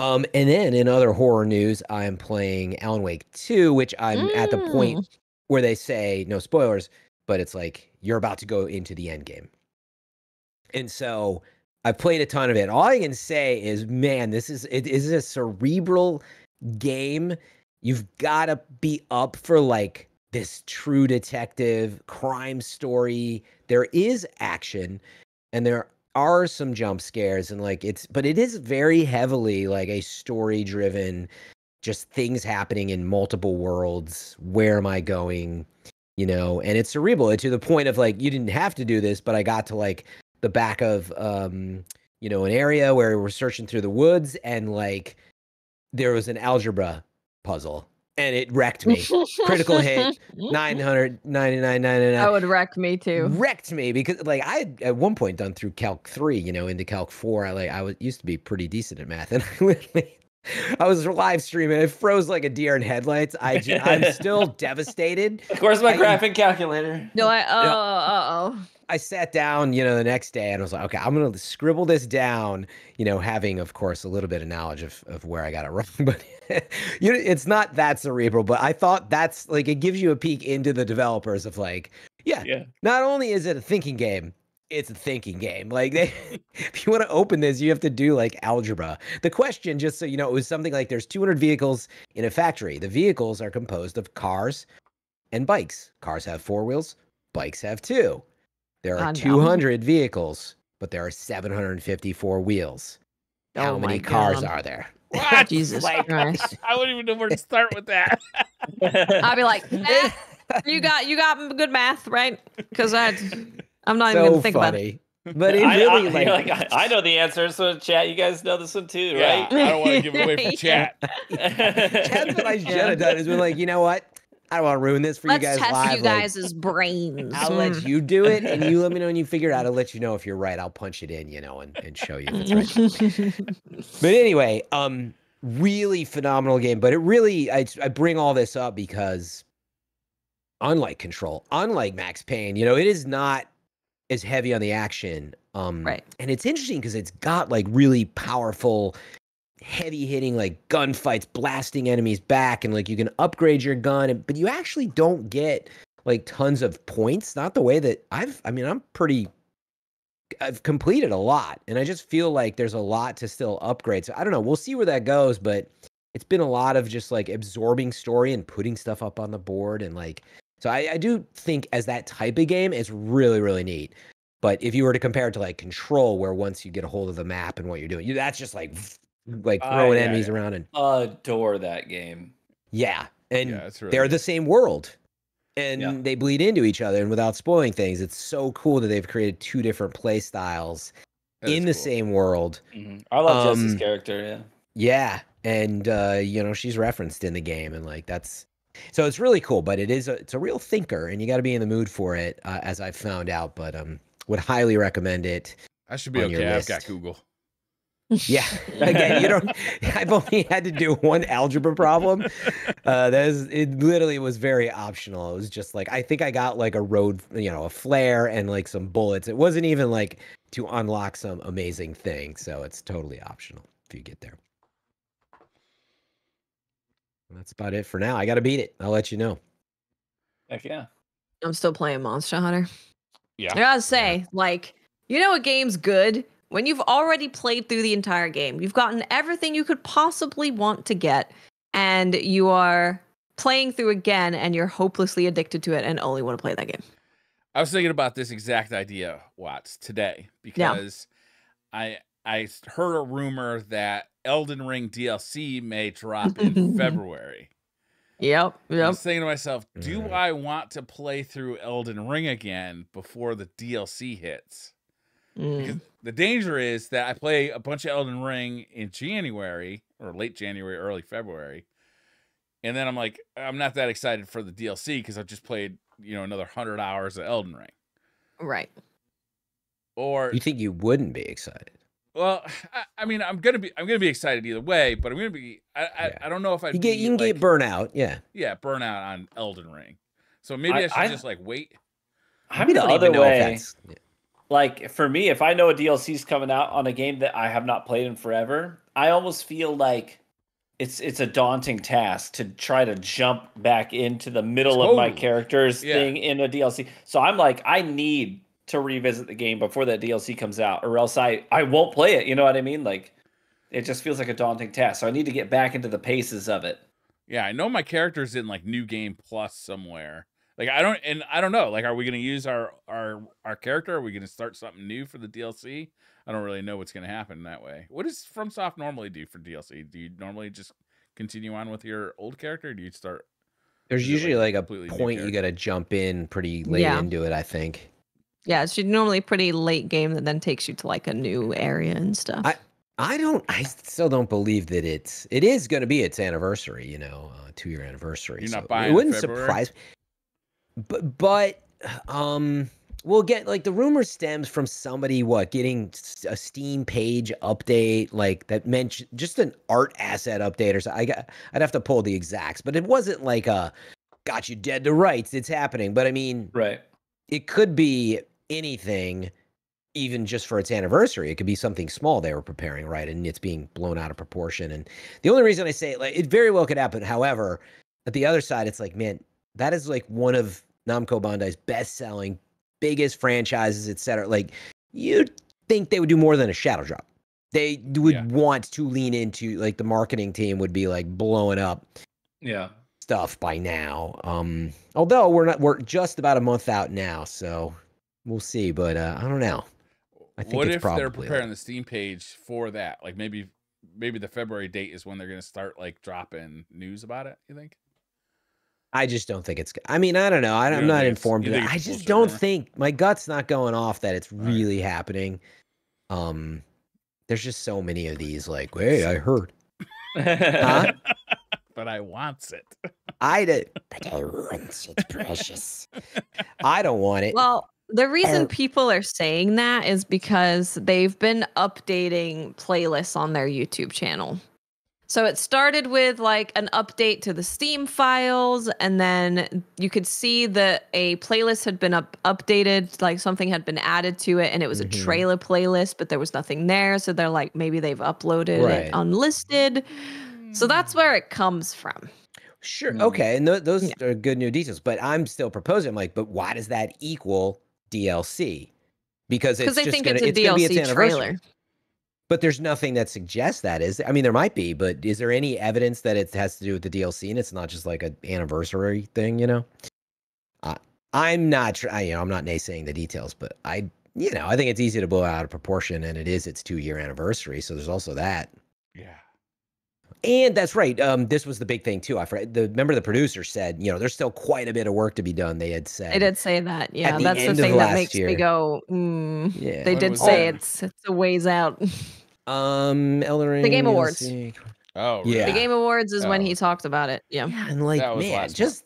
And then in other horror news, I am playing Alan Wake 2, which I'm at the point where they say no spoilers, but it's like you're about to go into the end game. And so I've played a ton of it. All I can say is, man, it is a cerebral game. You've got to be up for like this true detective crime story. There is action and there are some jump scares, and like but it is very heavily like a story driven, just things happening in multiple worlds. Where am I going? You know, and it's cerebral to the point of like, you didn't have to do this, but I got to like the back of, you know, an area where we're searching through the woods and like there was an algebra puzzle and it wrecked me. Critical hit, 999.99. That would wreck me too. Wrecked me because like I had at one point done through Calc 3, you know, into Calc 4. I used to be pretty decent at math, and I literally I was live streaming. It froze like a deer in headlights. I'm still devastated. Of course, my graphing calculator. No, I sat down, the next day and I was like, okay, I'm going to scribble this down, having, of course, a little bit of knowledge of where I got it wrong. But it's not that cerebral, but I thought that's like, it gives you a peek into the developers of like, yeah. Not only is it a thinking game, it's a thinking game. Like, if you want to open this, you have to do like algebra. The question, just so you know, it was something like there's 200 vehicles in a factory. The vehicles are composed of cars and bikes. Cars have 4 wheels, bikes have 2. There are 200 vehicles, but there are 754 wheels. How many cars are there? What? Jesus Christ. I wouldn't even know where to start with that. I'd be like, you got good math, right? Because I'm not even gonna think about it. But it really I know the answer. So chat, you guys know this one too, yeah, right? I don't want to give it away for chat. Chat's what I should have done is been like, you know what? I don't want to ruin this for you guys live. Let's test you guys' brains. I'll let you do it, and you let me know when you figure it out. I'll let you know if you're right. I'll punch it in, and show you if it's right. But anyway, really phenomenal game. But it really, I bring all this up because, unlike Control, unlike Max Payne, it is not as heavy on the action. Right. And it's interesting because it's got like really powerful, heavy hitting like gunfights, blasting enemies back, and like you can upgrade your gun, but you actually don't get like tons of points. Not the way that I've completed a lot, and I just feel like there's a lot to still upgrade. So I don't know. We'll see where that goes, but it's been a lot of just like absorbing story and putting stuff up on the board, and like, so I do think as that type of game, it's really, really neat. But if you were to compare it to like Control, where once you get a hold of the map and what you're doing, that's just like throwing enemies around, and adore that game. Yeah, and really they're the same world, and they bleed into each other. And without spoiling things, it's so cool that they've created 2 different play styles in the same world. Mm-hmm. I love Jessie's character. Yeah, and she's referenced in the game, and like so it's really cool. But it's a real thinker, and you got to be in the mood for it, as I've found out. But would highly recommend it. I should be okay. I've got Google. Yeah, again, I've only had to do one algebra problem. It literally was very optional. It was just like, I think I got like a road, a flare and like some bullets. It wasn't even like to unlock some amazing thing. So it's totally optional if you get there. And that's about it for now. I got to beat it. I'll let you know. Heck yeah. I'm still playing Monster Hunter. Yeah. I gotta say, like, a game's good when you've already played through the entire game. You've gotten everything you could possibly want to get, and you are playing through again, and you're hopelessly addicted to it and only want to play that game. I was thinking about this exact idea, Watts, today, because I heard a rumor that Elden Ring DLC may drop in February. Yep. I was thinking to myself, do I want to play through Elden Ring again before the DLC hits? Because the danger is that I play a bunch of Elden Ring in January or late January, early February. And then I'm like, I'm not that excited for the DLC because I've just played, another 100 hours of Elden Ring. Right. Or you think you wouldn't be excited? Well, I mean, I'm gonna be excited either way, but I'm gonna be. I don't know if I. You can get burnout. Yeah. Yeah, burnout on Elden Ring. So maybe I should just like wait. I'm the other way. Like for me, if I know a DLC is coming out on a game that I have not played in forever, I almost feel like it's a daunting task to try to jump back into the middle of my character's thing in a DLC. So I'm like, I need to revisit the game before that DLC comes out, or else I won't play it. You know what I mean? Like, it just feels like a daunting task. So I need to get back into the paces of it. Yeah, I know my character's in like New Game Plus somewhere. Like I don't know. Like, are we gonna use our character? Are we gonna start something new for the DLC? I don't really know what's gonna happen that way. What does FromSoft normally do for DLC? Do you normally just continue on with your old character? Or do you start? There's usually like a point you got to jump in pretty late into it, I think. Yeah, it's normally a pretty late game that then takes you to like a new area and stuff. I still don't believe that it is going to be its anniversary, 2-year anniversary. You're not buying it wouldn't February? surprise me. But Well, get like the rumor stems from somebody getting a Steam page update like that mentioned just an art asset update or something. I'd have to pull the exacts, but it wasn't like a got you dead to rights. It's happening, but I mean, right? It could be anything, even just for its anniversary. It could be something small they were preparing, right? And it's being blown out of proportion. And the only reason I say like it very well could happen. However, at the other side, it's like, man, that is like one of Namco Bandai's best-selling, biggest franchises, etc. Like, you'd think they would do more than a Shadow Drop. They would want to lean into, like, the marketing team would be like blowing up stuff by now. Although we're just about a month out now, so we'll see. But I don't know. I think what it's if probably they're preparing the Steam page for that? Like maybe the February date is when they're going to start like dropping news about it. You think? I just don't think it's. I mean, I don't know. I'm not informed. I just don't think my gut's not going off that it's really happening. There's just so many of these. Like, hey, I heard. Huh? But I wants it. I did. But I want it, precious. I don't want it. Well, the reason people are saying that is because they've been updating playlists on their YouTube channel. So it started with like an update to the Steam files, and then you could see that a playlist had been updated, like something had been added to it, and it was a trailer playlist, but there was nothing there. So they're like, maybe they've uploaded it unlisted. So that's where it comes from. Sure. Okay. And those are good new details, but I'm still proposing, I'm like, but why does that equal DLC? Because it's they just think gonna, it's a gonna be its DLC anniversary. trailer. But there's nothing that suggests that is. I mean, there might be, but is there any evidence that it has to do with the DLC and it's not just like an anniversary thing? You know, I'm not. I'm not naysaying the details, but I think it's easy to blow out of proportion, and it is its 2-year anniversary. So there's also that. Yeah. And that's right. This was the big thing too. Remember the producer said, there's still quite a bit of work to be done. They had said. They did say that. Yeah, that's the thing that makes me go. Yeah. They did say it's a ways out. Elden Ring. The Game Awards. Oh, really? Yeah. The Game Awards is when he talked about it. Yeah. And like, man, just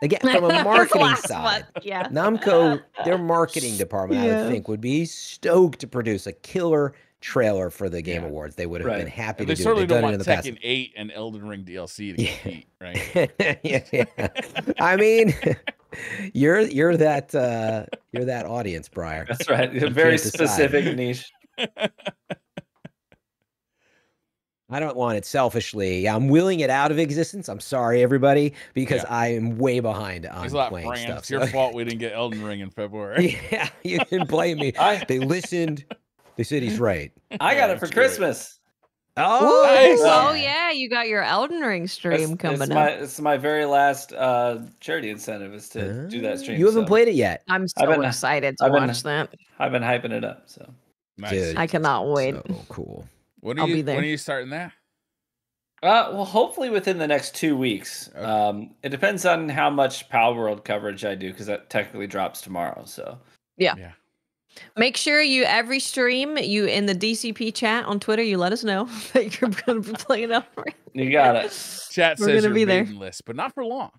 again from a marketing side, Namco, their marketing department, I would think, would be stoked to produce a killer trailer for the Game Awards. They would have been happy to do it. They certainly don't want Tekken 8 and Elden Ring DLC to compete, right? yeah. I mean, you're that audience, Briar. That's right. A very specific niche. I don't want it selfishly. I'm willing it out of existence. I'm sorry, everybody, because I am way behind on playing stuff. It's your fault we didn't get Elden Ring in February. Yeah, you can blame me. They listened. They said he's right. I got it for Christmas. Oh, nice. Oh yeah, you got your Elden Ring stream coming up. It's my very last charity incentive is to do that stream. You haven't played it yet. I'm so excited to watch that. I've been hyping it up. So nice. Dude, I cannot wait. So cool. I'll be there. When are you starting that? Well, hopefully within the next 2 weeks. Okay. It depends on how much Pal World coverage I do, because that technically drops tomorrow. So yeah. Make sure every stream in the DCP chat on Twitter, you let us know that you're going to be playing up. You got it. Chat says you're there. List, but not for long.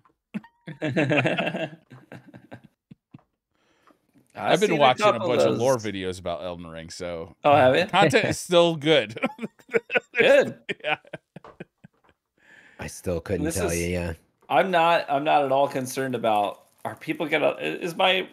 I've been watching a bunch of lore videos about Elden Ring, so have you? Content is still good. Good. Yeah. I still couldn't tell you. Yeah. I'm not at all concerned about is my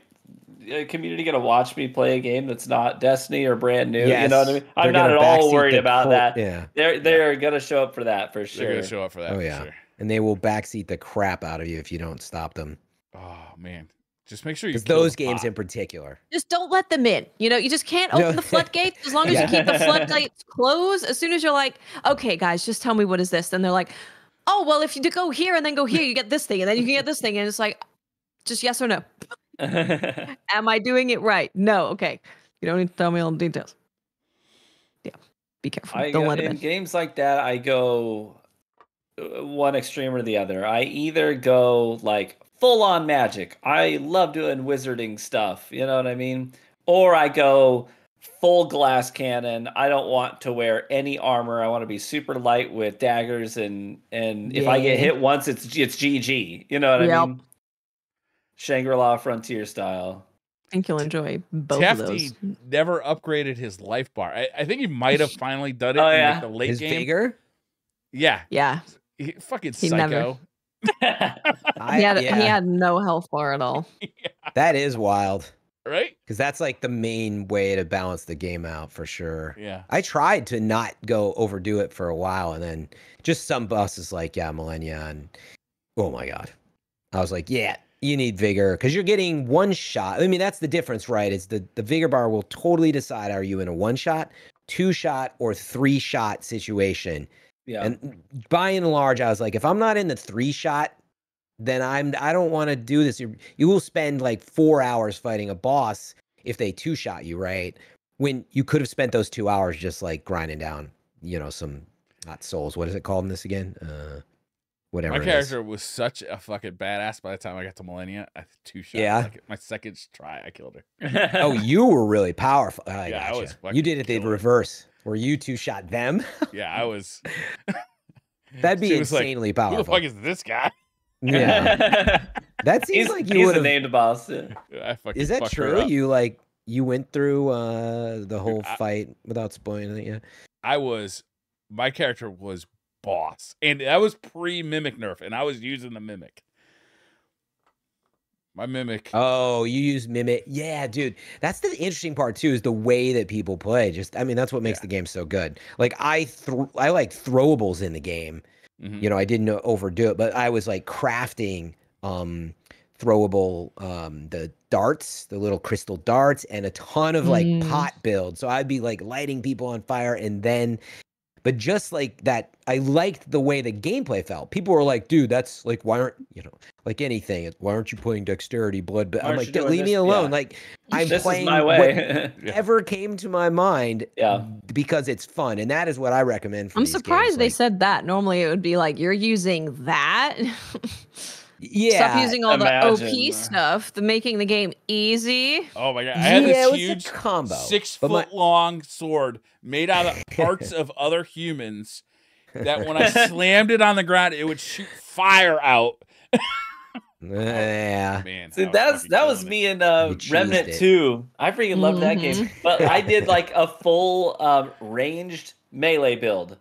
community gonna watch me play a game that's not Destiny or brand new? Yes, you know what I mean? I'm not at all worried about that. Yeah. They're gonna show up for that for sure. They're gonna show up for that. Oh yeah. Sure. And they will backseat the crap out of you if you don't stop them. Oh man. Just make sure you those games in particular. Just don't let them in. You just can't open the floodgates as long as you keep the floodgates closed. As soon as you're like, okay, guys, just tell me what is this? Then they're like, oh, well, if you go here and then go here, you get this thing, and then you can get this thing, and it's like, just yes or no. Am I doing it right? No. Okay. You don't need to tell me all the details. Yeah. Be careful. Don't let them in. In games like that, I go one extreme or the other. I either go like full on magic. I love doing wizarding stuff. You know what I mean? Or I go full glass cannon. I don't want to wear any armor. I want to be super light with daggers, and if I get hit once, it's GG. You know what I mean? Shangri-La Frontier style. think you'll enjoy both of Tefty those. never upgraded his life bar. I think he might have finally done it Oh, in yeah. like the late His game. vigor? Yeah, Yeah. fucking He never- psycho. He had no health bar at all. That is wild. Right? Because that's like the main way to balance the game out for sure. Yeah. I tried to not go overdo it for a while, and then just some bosses like Millennia, and oh my god, I was like, yeah, you need vigor because you're getting one shot. I mean, that's the difference, right? It's the vigor bar will totally decide are you in a 1-shot, 2-shot, or 3-shot situation. Yeah. And by and large, I was like, if I'm not in the 3-shot, then I don't want to do this. You will spend like 4 hours fighting a boss if they 2-shot you, right? When you could have spent those 2 hours just like grinding down, some not souls. What is it called in this again? Whatever. My character was such a fucking badass by the time I got to Millennia. I 2-shot. Yeah. Like, my second try, I killed her. Oh, you were really powerful. I Yeah, I gotcha. was fucking You did it the killer. reverse, where you 2-shot them. Yeah, I was. That'd be She was like, insanely Who the powerful. fuck is this guy? Yeah, that seems like you he's would a have. named boss. Yeah. I fucking Is that fucked her true? up. You went through the whole I- fight without spoiling it. Yeah. My character was boss, and that was pre-mimic nerf, and I was using the mimic. My mimic. Oh, you use mimic. Yeah, dude. That's the interesting part too, is the way that people play. That's what makes Yeah. the game so good. Like I like throwables in the game. Mhm. I didn't overdo it, but I was like crafting throwable the darts, the little crystal darts, and a ton of like pot builds. So I'd be like lighting people on fire, and then but just like that, I liked the way the gameplay felt. People were like, dude, that's like, why aren't like anything, why aren't you playing dexterity blood? But Why I'm aren't like, you doing leave me this? alone. Yeah. Like I'm This playing is my way. whatever came to my mind. Yeah. Because it's fun, and that is what I recommend for I'm these surprised games. they Like, said that. Normally it would be like, you're using that. yeah, Stop using all the OP imagine. stuff, making the game easy. Oh my god! I had it this was huge a combo. 6-foot long sword made out of parts of other humans. That when I slammed it on the ground, it would shoot fire out. Yeah. Man, See, I that was fucking me in cheesed Remnant it. 2. I freaking love that Mhm. game. But I did like a full ranged melee build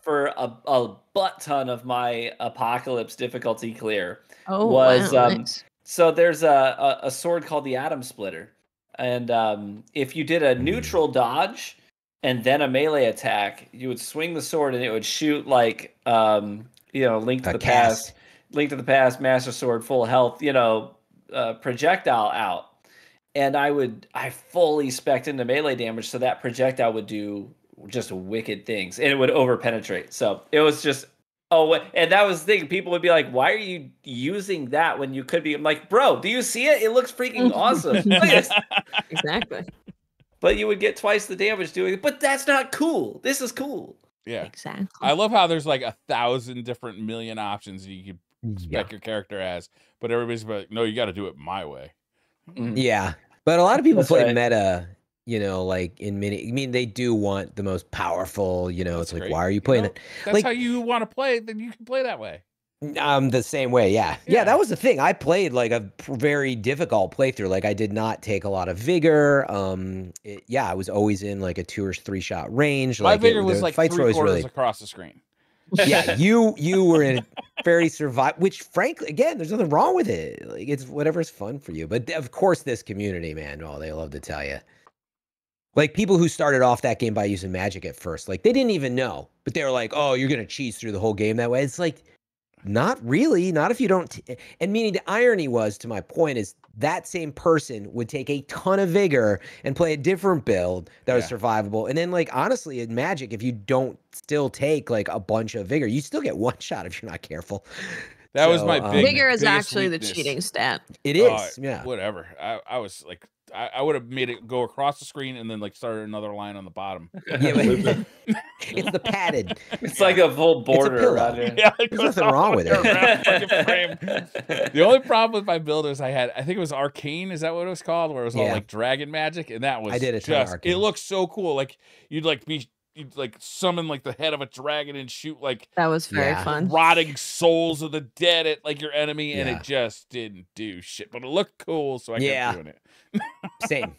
for a butt ton of my Apocalypse difficulty clear. Oh, Was, wow. Nice. So there's a sword called the Atom Splitter. And if you did a neutral dodge and then a melee attack, you would swing the sword and it would shoot like Link to A the cast. Past. Link to the Past, Master Sword, full health, projectile out. And I fully spec'd into melee damage, so that projectile would do just wicked things, and it would overpenetrate. So it was just, and that was the thing. People would be like, why are you using that when you could be? I'm like, bro, do you see it? It looks freaking awesome. Look at this. Exactly. But you would get twice the damage doing it. But that's not cool. This is cool. Yeah, Exactly. I love how there's like 1,000 different million options you could Yeah. spec your character as, but everybody's like, no, you got to do it my way. Yeah. But a lot of people That's play right. meta, like in mini. I mean, they do want the most powerful, it's That's like, great. why are you playing it? That's Like- how you want to play. Then you can play that way. The same way, yeah. Yeah. That was the thing. I played like a very difficult playthrough. Like I did not take a lot of vigor. I was always in like a 2 or 3 shot range. My Like vigor the was like fights were 3 always quarters really. across the screen. Yeah, you were in very which frankly, again, there's nothing wrong with it. Like it's whatever's fun for you. But of course, this community, man, they love to tell you. Like people who started off that game by using magic at first, like they didn't even know, but they were like, "Oh, you're gonna cheese through the whole game that way." It's like, not really, not if you don't. And meaning the irony was, to my point, is that same person would take a ton of vigor and play a different build that was Yeah. survivable. And then, like honestly, in Magic, if you don't still take like a bunch of vigor, you still get one shot if you're not careful. That was So, my big Vigor is biggest actually the weakness. cheating stat. It is, Oh, yeah. Whatever. I was like, I would have made it go across the screen and then like started another line on the bottom. Yeah, but it's the padded. It's like a full border pillow. around here. Yeah, it There's goes nothing all wrong the with way it. around fucking frame. The only problem with my builders I had, I think it was Arcane, is that what it was called? Where it was all Yeah. like dragon magic, and that was I did a ton of just, Arcane. it looks so cool. Like you'd like be you'd like summon like the head of a dragon and shoot like That was very fun. rotting souls of the dead at like your enemy, and it just didn't do shit. But it looked cool, so I kept doing it. Same.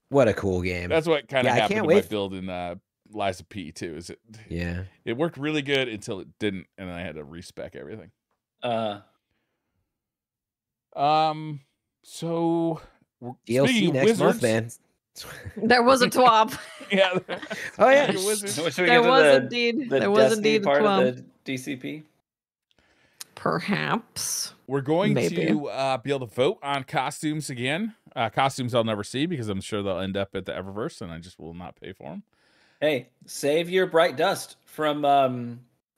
What a cool game. That's what kind of happened to my build in Lies of P too. Is it? Yeah. It worked really good until it didn't, and then I had to respec everything. So DLC next month, man. There was a twop. Yeah. Oh yeah. There was indeed. There was indeed a part twop. of the DCP. Perhaps we're going to be able to vote on costumes again. Costumes I'll never see because I'm sure they'll end up at the Eververse, and I just will not pay for them. Hey, save your Bright Dust from.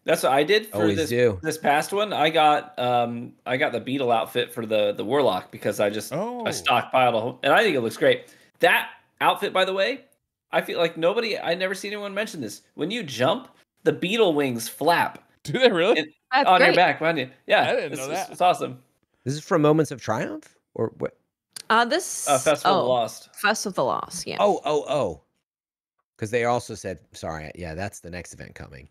That's what I did for this past one. I got the Beetle outfit for the Warlock because I stockpiled a whole, and I think it looks great. That outfit, by the way, I feel like I never seen anyone mention this. When you jump, the Beetle wings flap. Do they really? On your back behind you. Yeah, I didn't know that. It's awesome. This is from Moments of Triumph or what? Festival of the Lost. Festival of the Lost. Yeah. Oh. Because they also said, sorry, yeah, that's the next event coming.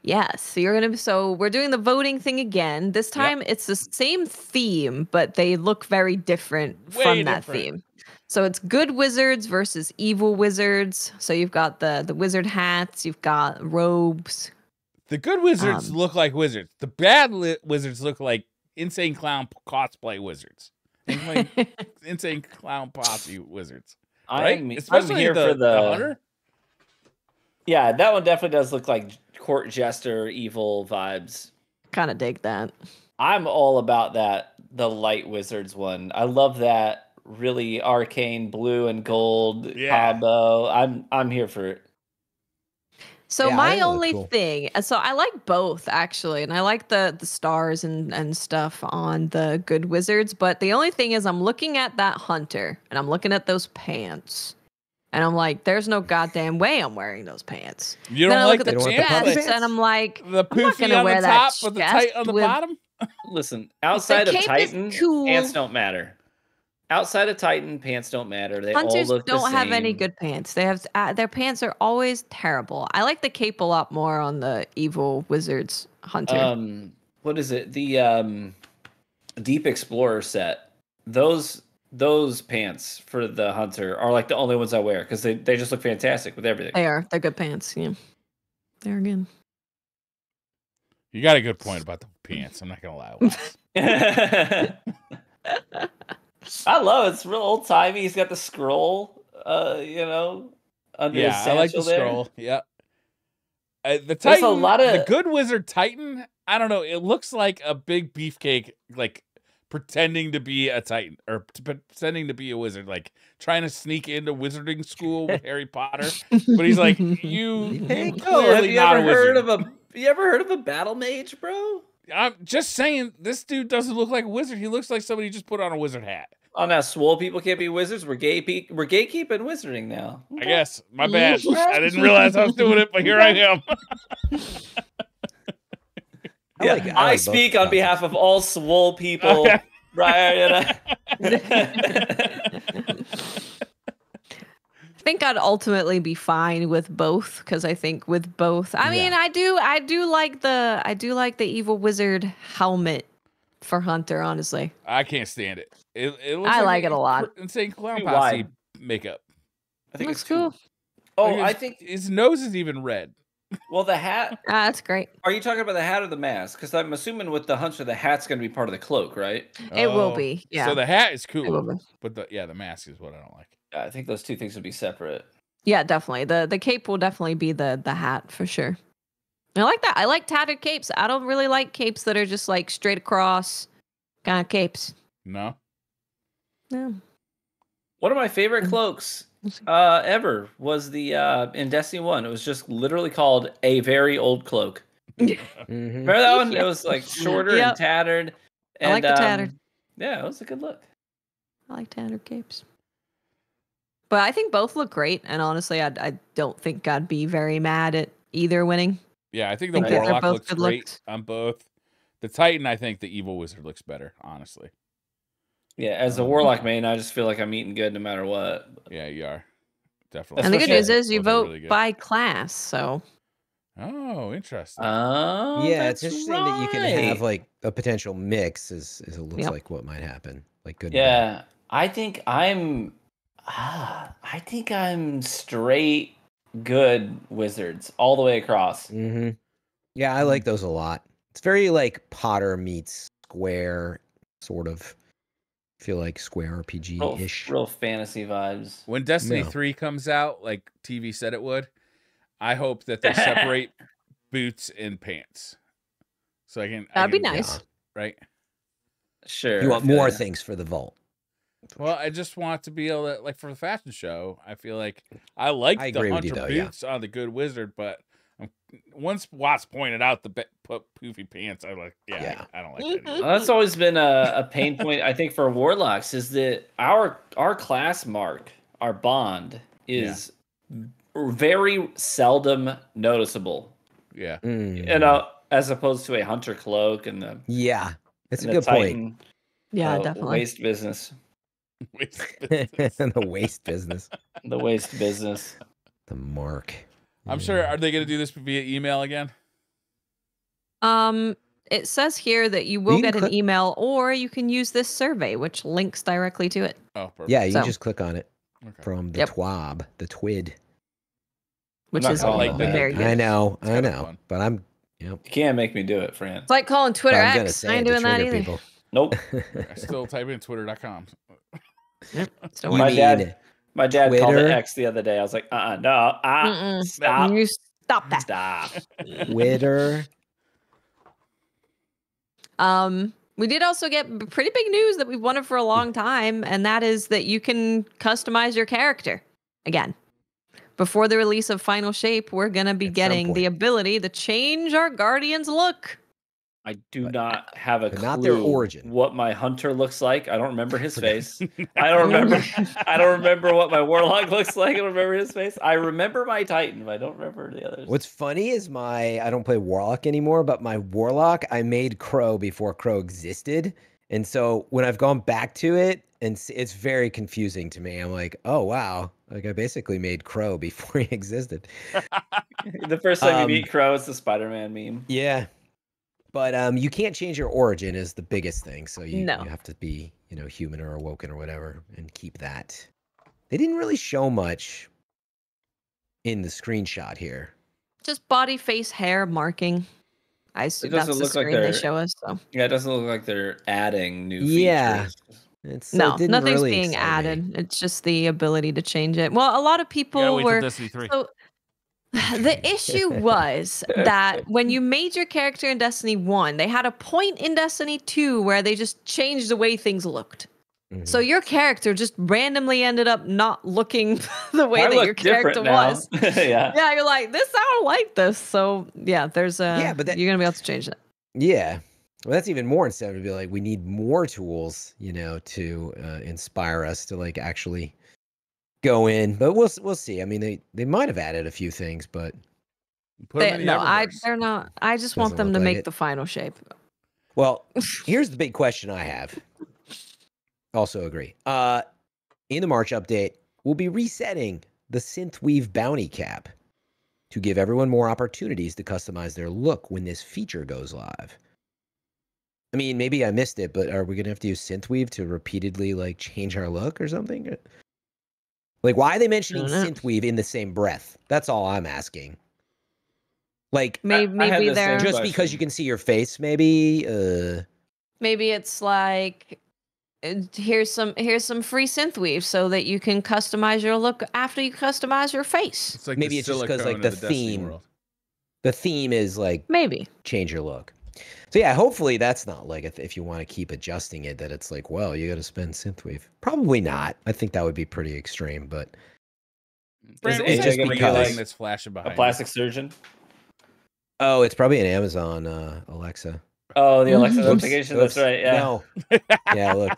Yes, so we're doing the voting thing again. This time it's the same theme, but they look very different from that theme. So it's good wizards versus evil wizards. So you've got the wizard hats, you've got robes. The good wizards look like wizards. The bad wizards look like insane clown cosplay wizards. Insane clown posse wizards. Right? Especially I'm here for the hunter. Yeah, that one definitely does look like court jester evil vibes. Kind of dig that. I'm all about that. The light wizards one. I love that really arcane blue and gold combo. I'm here for it. So my only thing, so I like both actually, and I like the stars and stuff on the good wizards, but the only thing is I'm looking at that hunter and I'm looking at those pants. And I'm like, there's no goddamn way I'm wearing those pants. You don't like the pants? And I'm like, the poofy on the top with the tight on the bottom? Listen, outside of Titan, pants don't matter. Outside of Titan, pants don't matter. They Hunters all look the same. don't have any good pants. They have their pants are always terrible. I like the cape a lot more on the evil wizards hunter. What is it? The Deep Explorer set. Those pants for the hunter are like the only ones I wear because they just look fantastic with everything. They're good pants. Yeah, they're good. You got a good point about the pants. I'm not gonna lie. I love it. It's real old timey. He's got the scroll, under his satchel. I like the scroll. Yeah. The Titan, the good wizard Titan. I don't know. It looks like a big beefcake, like pretending to be a Titan or pretending to be a wizard, like trying to sneak into wizarding school with Harry Potter. But he's like, you clearly not a wizard. You ever heard of a battle mage, bro? I'm just saying, this dude doesn't look like a wizard. He looks like somebody just put on a wizard hat. Oh, now swole people can't be wizards. We're gatekeeping wizarding now. I guess. My bad. I didn't realize I was doing it, but here I am. I speak on behalf of all swole people. Right. I think I'd ultimately be fine with both because I think with both, I mean, I do like the evil wizard helmet for Hunter. Honestly, I can't stand it. It looks I like it a lot. Insane clown posse makeup. I think it's cool. I think his nose is even red. Well, the hat. That's great. Are you talking about the hat or the mask? Because I'm assuming with the hunter, the hat's going to be part of the cloak, right? It will be. Yeah. So the hat is cool, but the mask is what I don't like. I think those two things would be separate. Yeah, definitely. The cape will definitely be the hat for sure. I like that. I like tattered capes. I don't really like capes that are just like straight across kind of capes. No. No. One of my favorite cloaks ever was the in Destiny 1. It was just literally called a very old cloak. Remember that one? It was like shorter and tattered. And, I like the tattered. Yeah, it was a good look. I like tattered capes. But I think both look great, and honestly, I don't think I'd be very mad at either winning. Yeah, I think the Warlock looks great on both. The Titan, I think the Evil Wizard looks better, honestly. Yeah, as a Warlock main, I just feel like I'm eating good no matter what. Yeah, you are. definitely. And the good news is you Those are vote really good. by class, so Oh, interesting. Oh, Yeah, it's that's interesting that you can have right. like a potential mix as it looks Yep. like what might happen. Like good. Yeah, I think I'm straight good wizards all the way across. Mm-hmm. Yeah, I like those a lot. It's very like Potter meets Square, sort of. Feel like Square RPG-ish. Real fantasy vibes. When Destiny No. 3 comes out, like TV said it would, I hope that they separate boots and pants. So I can that'd be nice. right? Sure. You want I feel more ya. things for the vault. Well, I just want to be able to, like, for the fashion show, I feel like I like I the agree with hunter you, though, yeah. boots on the good wizard, but once Watts pointed out the poofy pants, I like, Yeah. I don't like that either. Well, that's always been a pain point, I think, for warlocks is that our class mark, our bond, is very seldom noticeable. Yeah. Mm. As opposed to a hunter cloak and the Yeah, that's a the good point. Titan, Yeah, definitely. waste business. The waste business. The waste business. The mark. I'm sure. Are they going to do this via email again? It says here that you will You can get an click- email, or you can use this survey, which links directly to it. Oh, perfect. Yeah, you So- just click on it Okay. from the Yep. TWAB, the TWID. Which not is gonna like that. very good. I know, It's kinda I know, fun. but I'm, You can't make me do it, Fran. It's like calling Twitter I'm gonna X. say I it ain't to doing that trigger either. people. Nope. I still type in twitter.com. Still You My works. dad- My dad called it Twitter? X the other day. I was like, no, Mm-mm. stop, You stop that. stop. Twitter. We did also get pretty big news that we've wanted for a long time, and that is that you can customize your character again. Before the release of Final Shape, we're gonna be At some getting the point. ability to change our Guardian's look. I do not have a but clue not their origin. what my hunter looks like. I don't remember his face. I don't remember what my warlock looks like. I don't remember his face. I remember my Titan, but I don't remember the others. What's funny is I don't play Warlock anymore, but my Warlock, I made Crow before Crow existed. And so when I've gone back to it, and it's very confusing to me. I'm like, oh, wow. Like I basically made Crow before he existed. The first time you Um, meet Crow, it's the Spider-Man meme. Yeah. But you can't change your origin is the biggest thing. So you No. have to be, human or awoken or whatever and keep that. They didn't really show much in the screenshot here. Just body, face, hair marking. That's It the doesn't look like screen they they're- show us. So Yeah, it doesn't look like they're adding new Yeah. features. no, It didn't nothing's really being excite me. added. It's just the ability to change it. Well, a lot of You gotta people wait till were. Destiny 3. So the issue was that when you made your character in Destiny 1, they had a point in Destiny 2 where they just changed the way things looked. Mhm. So your character just randomly ended up not looking the way I that look your character different now. was. Yeah. Yeah, you're like, this, I don't like this. So yeah, there's Yeah, but that- you're gonna be able to change that. Yeah. Well, that's even more instead of be like, we need more tools, to inspire us to like actually go in. But we'll see. I mean, they might have added a few things, but Put them in the No, Eververse. they're not. I just want Doesn't them look to like make it. the final shape. well, here's the big question I have. Also agree. In the March update, we'll be resetting the Synthweave bounty cap to give everyone more opportunities to customize their look when this feature goes live. I mean, maybe I missed it, but are we gonna have to use Synthweave to repeatedly like change our look or something? Like, why are they mentioning I don't know. Synthweave in the same breath? That's all I'm asking. Like, Maybe I had maybe the they're same just question. because you can see your face, maybe. maybe it's like here's some free synthweave so that you can customize your look after you customize your face. It's like Maybe the it's just 'cause, silicone like, in the Destiny theme- world. The theme is like Maybe. change your look. So yeah, hopefully that's not like if you want to keep adjusting it, that it's like, well, you got to spend Synthweave. Probably not. I think that would be pretty extreme, but Brandon, it what's just that because- green thing that's flashing A behind you? plastic surgeon. oh, it's probably an Amazon Alexa. Oh, the Alexa Oops. notification. That's Oops. right. Yeah. No. Yeah, look.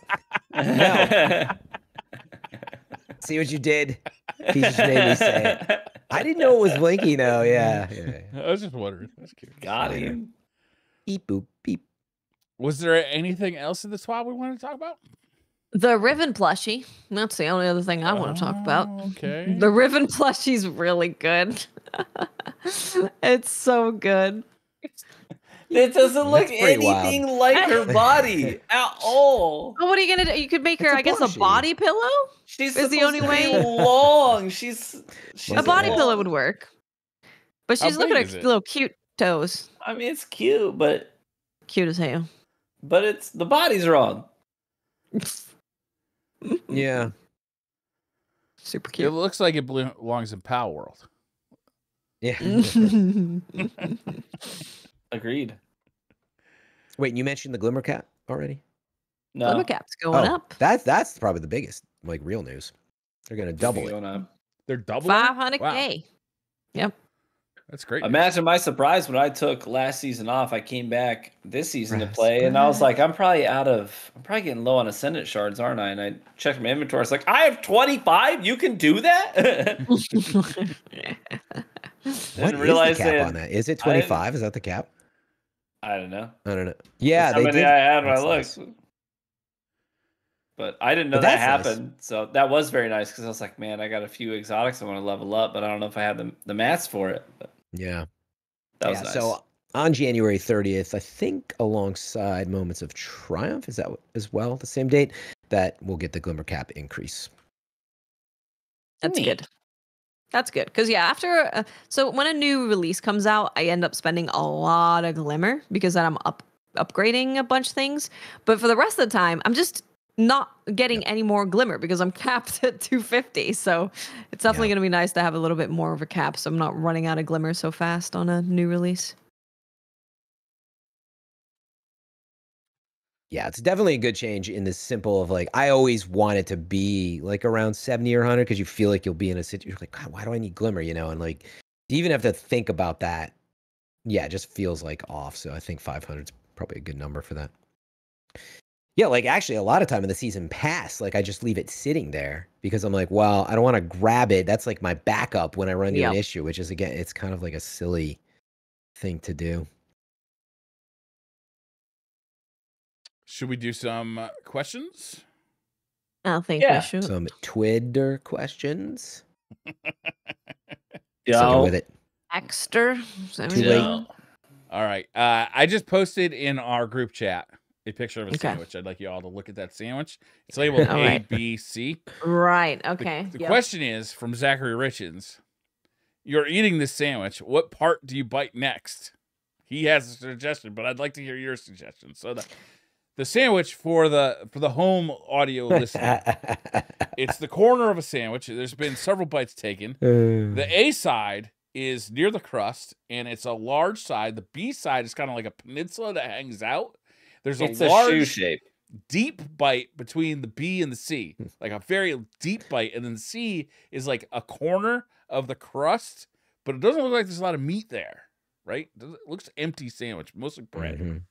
See what you did? He just made me say it. I didn't know it was blinking though. Yeah. I was just wondering. That's cute. Got him. Beep boop beep. Was there anything else in the swap we wanted to talk about? The Riven plushie. That's the only other thing I want to talk about. Okay. The Riven plushie's really good. It's so good. It doesn't look That's pretty anything like her body at all. Oh, what are you gonna do? You could make her, It's a I guess, a plushie. body pillow. She's Is the supposed only to way- be long. She's A body long. pillow would work. But How she's looking big at is her it? little cute toes. I mean, it's cute, but Cute as hell. it's the body's wrong. Yeah. Super It cute. looks like it belongs in Power World. Yeah. Agreed. Wait, you mentioned the Glimmer Cap already? No, Glimmer cap's going up. That's probably the biggest, like, real news. They're gonna double it. Going up. They're doubling. 500K. Wow, Yep. that's great. Imagine my surprise when I took last season off. I came back this season to Surprise, play, and I was surprise. like, I'm probably getting low on Ascendant shards, aren't I? And I checked my inventory. It's like, I have 25. You can do that? What Didn't is realize the cap they on that? Is it 25? Is that the cap? I don't know. I don't know. Yeah, That's how they many did. I had when I That's looked. nice. But I didn't know But that that's nice. happened. So that was very nice because I was like, man, I got a few exotics I want to level up, but I don't know if I have the mats for it. But Yeah. that was Yeah. nice. So on January 30th, I think alongside Moments of Triumph, is that as well the same date, that we'll get the Glimmer Cap increase. That's Neat. good. That's good. Because, yeah, after. So when a new release comes out, I end up spending a lot of Glimmer because then I'm upgrading a bunch of things. But for the rest of the time, I'm just not getting any more Glimmer because I'm capped at 250. So it's definitely going to be nice to have a little bit more of a cap so I'm not running out of Glimmer so fast on a new release. Yeah, it's definitely a good change in the simple of like, I always want it to be like around 70 or 100 because you feel like you'll be in a situation, you're like, God, why do I need Glimmer, you know? And like, you even have to think about that. Yeah, it just feels like off. So I think 500 is probably a good number for that. Yeah, like actually a lot of time in the season pass, like I just leave it sitting there because I'm like, well, I don't want to grab it. That's like my backup when I run into an Yep. issue, which is, again, it's kind of like a silly thing to do. Should we do some questions? I think Yeah. we should. Some Twitter questions. Yo, Sticking with it. Exter. Too late. yo. All right. I just posted in our group chat a picture of a Okay. sandwich. I'd like you all to look at that sandwich. It's labeled All A, right. B, C. Right. The- Okay. The Yep. question is from Zachary Richens. You're eating this sandwich. What part do you bite next? He has a suggestion, but I'd like to hear your suggestion. So the sandwich for the home audio listener, it's the corner of a sandwich. There's been several bites taken. The A side is near the crust, and it's a large side. The B side is kind of like a peninsula that hangs out. There's It's a a shoe large, shape. deep bite between the B and the C, like a very deep bite, and then the C is like a corner of the crust, but it doesn't look like there's a lot of meat there, right? It looks empty sandwich, mostly bread. Mhm.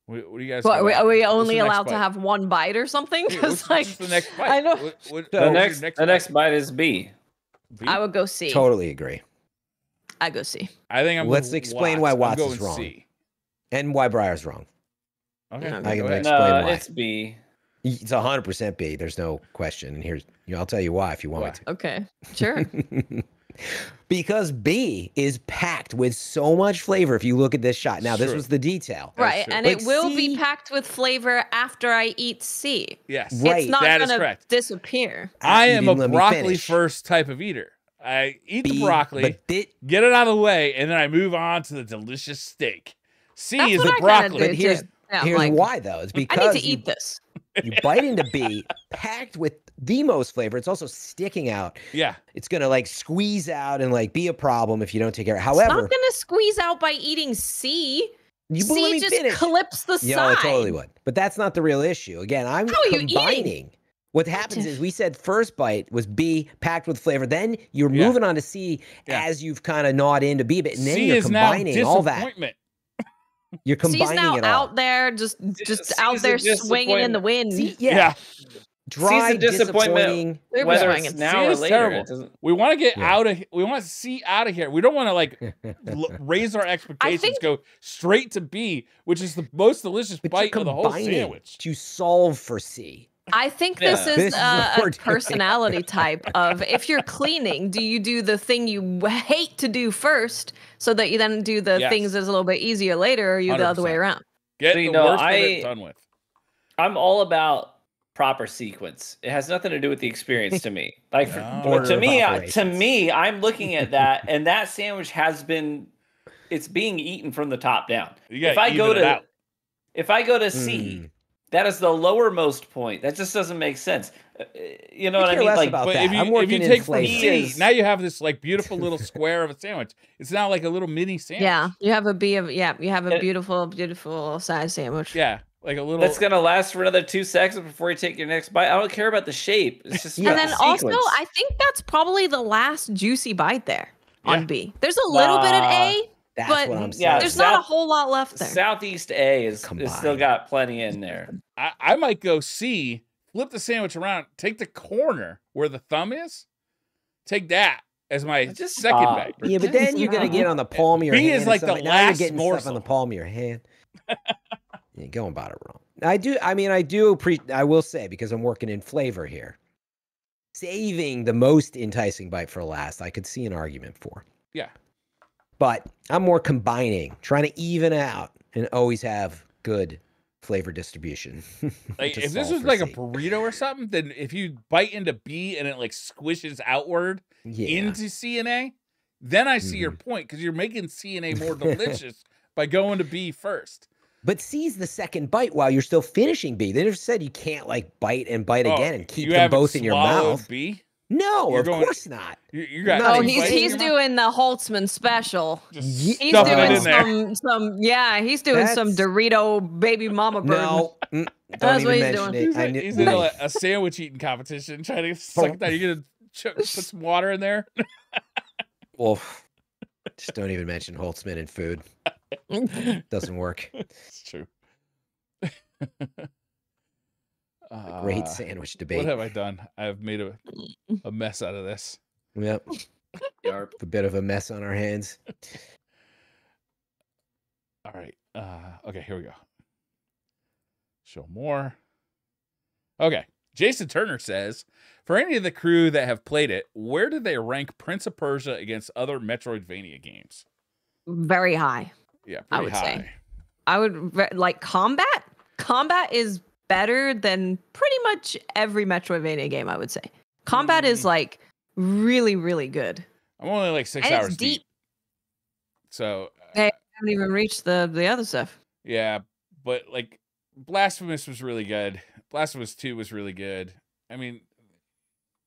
What do you guys? What, go are we after? What's only the next allowed to bite? have one bite or something? Yeah, Because what's the next bite? I know. What's The your next bite is B. B? I would go C. Totally agree. I go C. I think I'm. Let's with explain Watts. why Watts I'm is going wrong. C. And why Briar's wrong. Okay, Okay. I go can ahead. explain No, why. it's B. It's 100% B. There's no question. And here's, I'll tell you why if you want me Okay. Sure. to. Because B is packed with so much flavor if you look at this shot. Now, this Sure. was the detail. That's Right. true. And Like it will C- be packed with flavor after I eat C. Yes, Right. It's not that is going to correct. disappear. I You am a didn't let me broccoli finish. first type of eater. I eat the B, broccoli, but get it out of the way, and then I move on to the delicious steak. C That's is what the I kinda broccoli. do, But here's- too. Yeah, I'm here's like, why, though. It's I need because to eat this. you bite into B, packed with the most flavor. It's also sticking out. Yeah, It's going to like squeeze out and like be a problem if you don't take care of it. It's not However, going to squeeze out by eating C. you won't let C me just finish. clips the Yeah, side. it totally would. But that's not the real issue. Again, I'm How are you eating? combining. What happens is we said first bite was B, packed with flavor. Then you're Yeah. moving on to C Yeah. as you've kind of gnawed into B, but and then C you're is now combining all that. disappointment. You're C's combining now it all. out there, just C's out a there swinging in the wind. See, Yeah. yeah. Dry, Season disappointment, disappointing. They're whether swinging. it's now C or is later. terrible. It doesn't- We want to get Yeah. out of. We want C out of here. We don't want to like raise our expectations. think- Go straight to B, which is the most delicious But bite you're of the whole combining sandwich. to solve for C. I think this is This is what we're a doing. personality type of if you're cleaning, do you do the thing you hate to do first so that you then do the Yes. things that's a little bit easier later, or are you the other way 100%. around? Get So, the you know, worst of it done with. I'm all about proper sequence. It has nothing to do with the experience to me. Like No. Order to of me, operations. I'm looking at that, and that sandwich it's being eaten from the top down. You gotta If I go even it out. if I go to C, that is the lowermost point. That just doesn't make sense. You know what I care mean? less Like, about But that. if you I'm working if you in take from flavor. C, now you have this like beautiful little square of a sandwich. It's now like a little mini sandwich. Yeah, you have a you have a It- beautiful size sandwich. Yeah, like a little. that's gonna last for another 2 seconds before you take your next bite. I don't care about the shape. It's just Yeah. about And then the also, sequence. I think that's probably the last juicy bite there Yeah. on B. There's a little bit at A, That's but what I'm saying. yeah, there's not a South- whole lot left there. Southeast A is still Combined. got plenty in there. I might go C, flip the sandwich around, take the corner where the thumb is, take that as my Just second stop. bite. Yeah, but then you're gonna get on the palm of your B hand. is and like stuff the now you're last getting morsel. stuff on the palm of your hand. You're going about it wrong. I do I will say, because I'm working in flavor here, saving the most enticing bite for last, I could see an argument for. Yeah. But I'm more combining, trying to even out and always have good flavor distribution. Like to if this solve was for like a C. burrito or something, then if you bite into B and it like squishes outward Yeah. into C and A, then I see your point because you're making C and A more delicious by going to B first. But C's the second bite while you're still finishing B. They never said you can't like bite and bite again and keep you them haven't both in your swallowed mouth. B. No, You're of going- course not. You got Not Oh, in two he's bites in he's your mouth? doing the Holtzman special. Just He's stuffing it doing in there. some yeah, he's doing some That's- Dorito baby mama burger. No, don't That's what even he's mention doing. it. He's, I knew- he's in a sandwich eating competition trying to suck it down. You're gonna put some water in there. Well, just don't even mention Holtzman in food. Doesn't work. It's true. Great sandwich debate. What have I done? I've made a mess out of this. Yep, Yarp. a bit of a mess on our hands. All right. Okay, here we go. Show more. Okay. Jason Turner says, for any of the crew that have played it, where did they rank Prince of Persia against other Metroidvania games? Very high. Yeah, I pretty would high. say. I would like combat. Combat is better than pretty much every Metroidvania game, I would say. Combat is like really, really good. I'm only like 6 And it's hours deep. deep. So, I haven't even reached the other stuff. yeah, but like Blasphemous was really good. Blasphemous 2 was really good. I mean,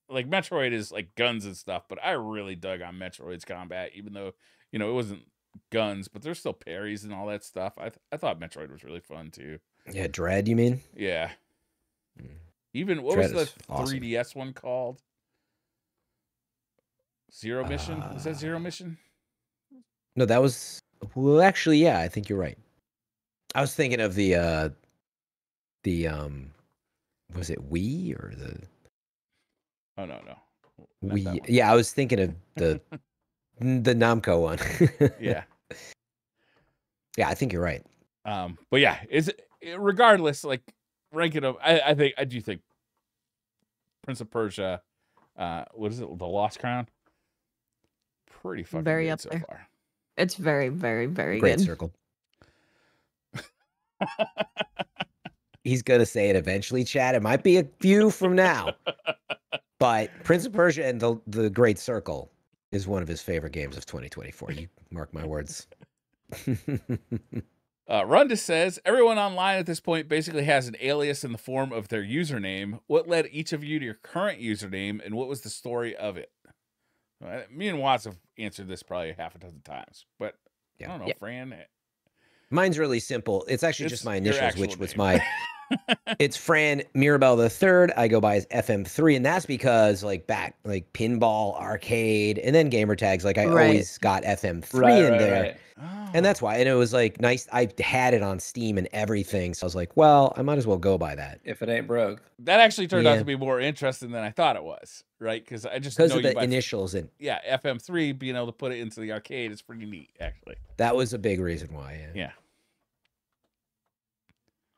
like Metroid is like guns and stuff, but I really dug on Metroid's combat, even though, you know, it wasn't guns, but there's still parries and all that stuff. I thought Metroid was really fun too. Yeah, Dread, you mean? Yeah. Mm. Even what Dread was is the awesome. 3DS one called? Zero Mission? Was that Zero Mission? No, that was. Well, actually, yeah, I think you're right. I was thinking of the was it Wii or the Oh no. Not that Wii? one. Yeah, I was thinking of the Namco one. Yeah. Yeah, I think you're right. But yeah, regardless, like ranking them, I do think Prince of Persia, what is it, The Lost Crown? Pretty fucking Very good up so there. far. It's very, very, very Great good. circle. He's gonna say it eventually, Chad. It might be a few from now, but Prince of Persia and the Great Circle is one of his favorite games of 2024. You mark my words. Runda says, everyone online at this point basically has an alias in the form of their username. What led each of you to your current username, and what was the story of it? Me and Watts have answered this probably half a dozen times, but I don't know, Yeah. Fran. Mine's really simple. It's actually It's just my your initials, actual which was name. my. It's Fran Mirabel the Third. I go by as FM3, and that's because like pinball, arcade, and then gamer tags. Like I Right. always got FM3 in there. Oh. And that's why. And it was like nice. I had it on Steam and everything. So I was like, well, I might as well go by that. If it ain't broke. That actually turned out Yeah. to be more interesting than I thought it was, right? Because I just Because know of you the by initials. And yeah, FM3 being able to put it into the arcade is pretty neat, actually. that was a big reason why. Yeah. Yeah.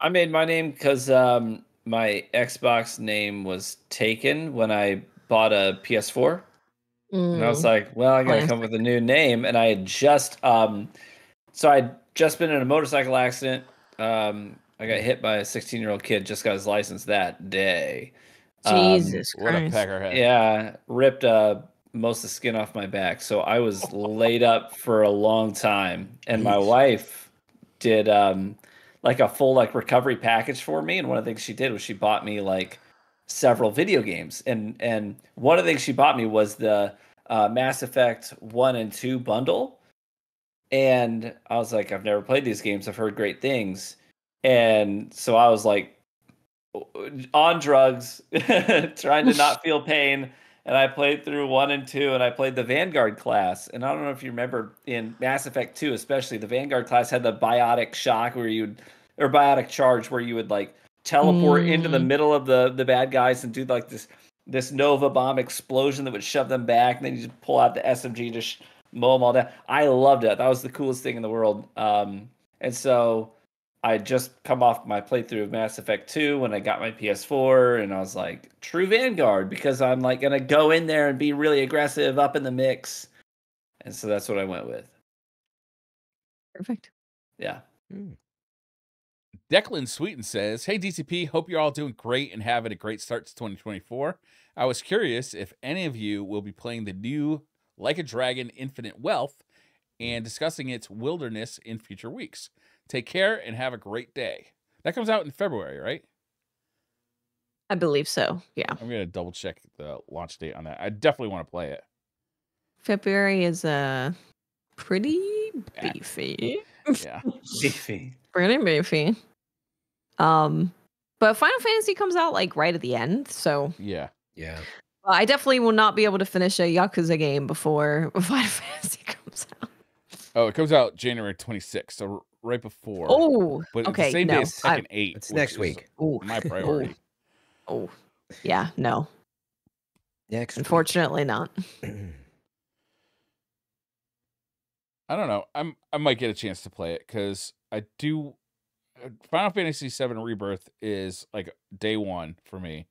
I made my name because my Xbox name was taken when I bought a PS4. And I was like, well, I got to come up with a new name. And I had just, so I'd just been in a motorcycle accident. I got hit by a 16-year-old kid, just got his license that day. Jesus What a Christ. peckerhead. Yeah, ripped most of the skin off my back. So I was laid up for a long time. And my wife did like a full like recovery package for me. And one of the things she did was she bought me like several video games. And one of the things she bought me was the Mass Effect 1 and 2 bundle. And I was like, I've never played these games. I've heard great things. And so I was like on drugs, trying to not feel pain. And I played through 1 and 2, and I played the Vanguard class. And I don't know if you remember in Mass Effect 2, especially the Vanguard class had the biotic shock or biotic charge where you would like teleport into the middle of the bad guys and do like this Nova bomb explosion that would shove them back. And then you just pull out the SMG to mow them all down. I loved it. That was the coolest thing in the world. And so I had just come off my playthrough of Mass Effect 2 when I got my PS4, and I was like, true Vanguard, because I'm like going to go in there and be really aggressive up in the mix. And so that's what I went with. Perfect. Yeah. Declan Sweeten says, hey, DCP, hope you're all doing great and having a great start to 2024. I was curious if any of you will be playing the new Like a Dragon Infinite Wealth and discussing its wilderness in future weeks. Take care and have a great day. That comes out in February, right? I believe so. Yeah. I'm going to double check the launch date on that. I definitely want to play it. February is pretty beefy. Yeah. Beefy. Pretty beefy. But Final Fantasy comes out like right at the end, so Yeah. Yeah. I definitely will not be able to finish a Yakuza game before Final Fantasy comes out. Oh, it comes out January 26th, so right before. Oh, but okay. It's the same day as Tekken 8. It's next week. My priority. Oh, yeah, no. Next. Unfortunately, not. I don't know. I might get a chance to play it because I do. Final Fantasy VII Rebirth is like day one for me.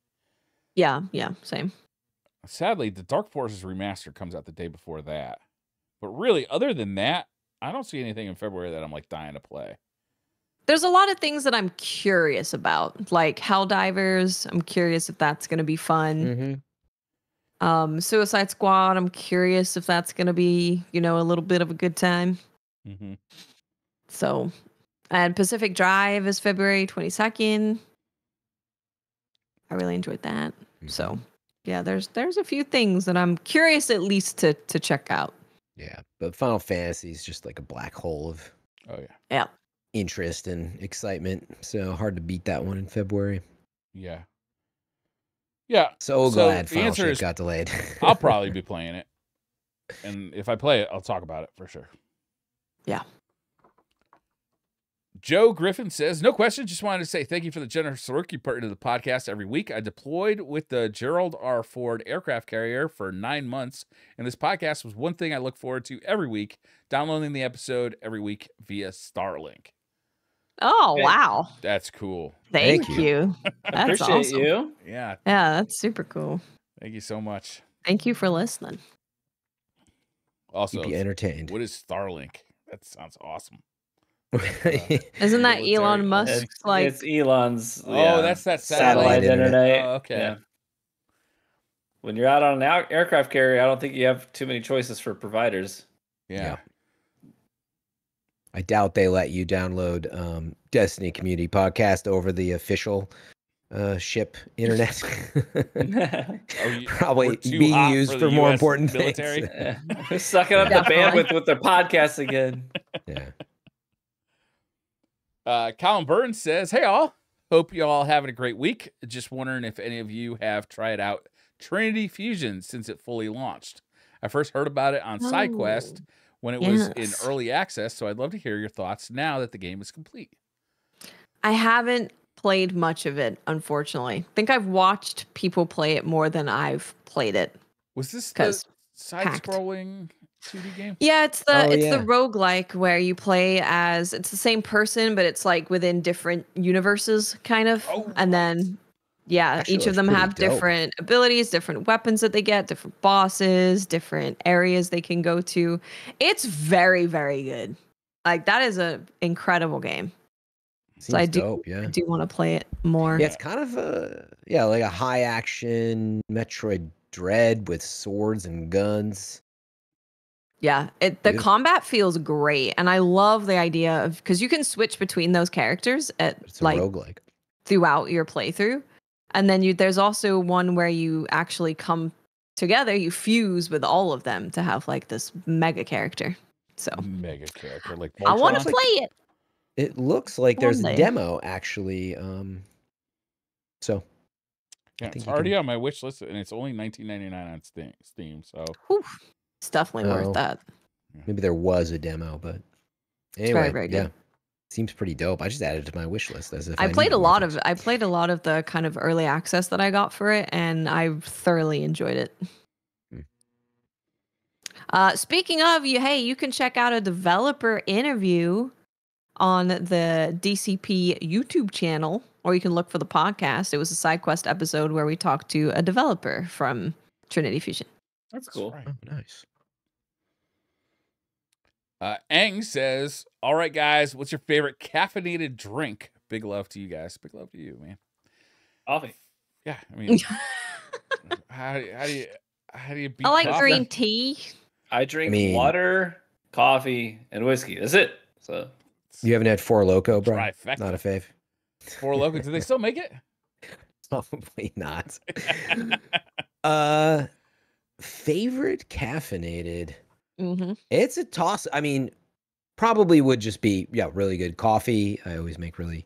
Yeah, same. Sadly, the Dark Forces remaster comes out the day before that. But really, other than that, I don't see anything in February that I'm like dying to play. There's a lot of things that I'm curious about, like Helldivers. I'm curious if that's going to be fun. Mm-hmm. Suicide Squad. I'm curious if that's going to be, a little bit of a good time. Mm-hmm. So, and Pacific Drive is February 22nd. I really enjoyed that. Mm-hmm. So, yeah, there's a few things that I'm curious at least to check out. Yeah, but Final Fantasy is just like a black hole of Yeah. interest and excitement. So hard to beat that one in February. Yeah. So glad Final Ship got delayed. I'll probably be playing it. And if I play it, I'll talk about it for sure. Yeah. Joe Griffin says, no question. Just wanted to say thank you for the generous work you put into the podcast every week. I deployed with the Gerald R. Ford aircraft carrier for 9 months, and this podcast was one thing I look forward to every week, downloading the episode every week via Starlink. Oh, wow. That's cool. Thank you. That's Appreciate awesome. you. Yeah. Yeah, that's super cool. Thank you so much. Thank you for listening. Also, Keep you entertained. what is Starlink? That sounds awesome. Isn't that military. Elon Musk's It's Elon's. Oh, that's that satellite internet. Oh, okay. Yeah. When you're out on an aircraft carrier, I don't think you have too many choices for providers. Yeah. I doubt they let you download Destiny Community Podcast over the official ship internet. Probably being used for more US important military. things. Sucking up the bandwidth with their podcasts again. Yeah. Colin Burns says, hey, all. Hope you all having a great week. Just wondering if any of you have tried out Trinity Fusion since it fully launched. I first heard about it on SideQuest when it was in early access, so I'd love to hear your thoughts now that the game is complete. I haven't played much of it, unfortunately. I think I've watched people play it more than I've played it. Was this the side-scrolling 2D game? Yeah, it's the yeah. roguelike where you play as it's the same person, but it's like within different universes, kind of. Oh, and then yeah, Actually each of looks them pretty have dope. different abilities, different weapons that they get, different bosses, different areas they can go to. It's very, very good. Like that is an incredible game. Seems I dope, yeah. do want to play it more. Yeah, it's kind of like a high action Metroid Dread with swords and guns. Yeah, the Beautiful. combat feels great, and I love the idea of because you can switch between those characters at It's a like roguelike. throughout your playthrough, and then there's also one where you actually come together, you fuse with all of them to have like this mega character. So Mega character like I want to Voltron? play it. It looks like there's a One day. demo actually. So Yeah, think it's you already can- on my wish list, and it's only $19.99 on Steam. So Whew, it's definitely Oh. worth that. maybe there was a demo, but very, anyway, very good. yeah, seems pretty dope. I just added it to my wish list as if I played needed a more lot things. of I played a lot of the kind of early access that I got for it, and I thoroughly enjoyed it. Speaking of you can check out a developer interview on the DCP YouTube channel, or you can look for the podcast. It was a side quest episode where we talked to a developer from Trinity Fusion. That's cool. right. Oh, nice. Aang says, "All right, guys, what's your favorite caffeinated drink?" Big love to you guys. Big love to you, man. Coffee. Yeah, I mean, how do you beat I like coffee? green tea. I drink mean- water, coffee, and whiskey. That's it. So You haven't had Four Loco, bro? Trifecta. Not a fave. Four Loko. Do they still make it? Probably not. Favorite caffeinated. Mm-hmm. It's a toss. I mean, probably would just be really good coffee. I always make really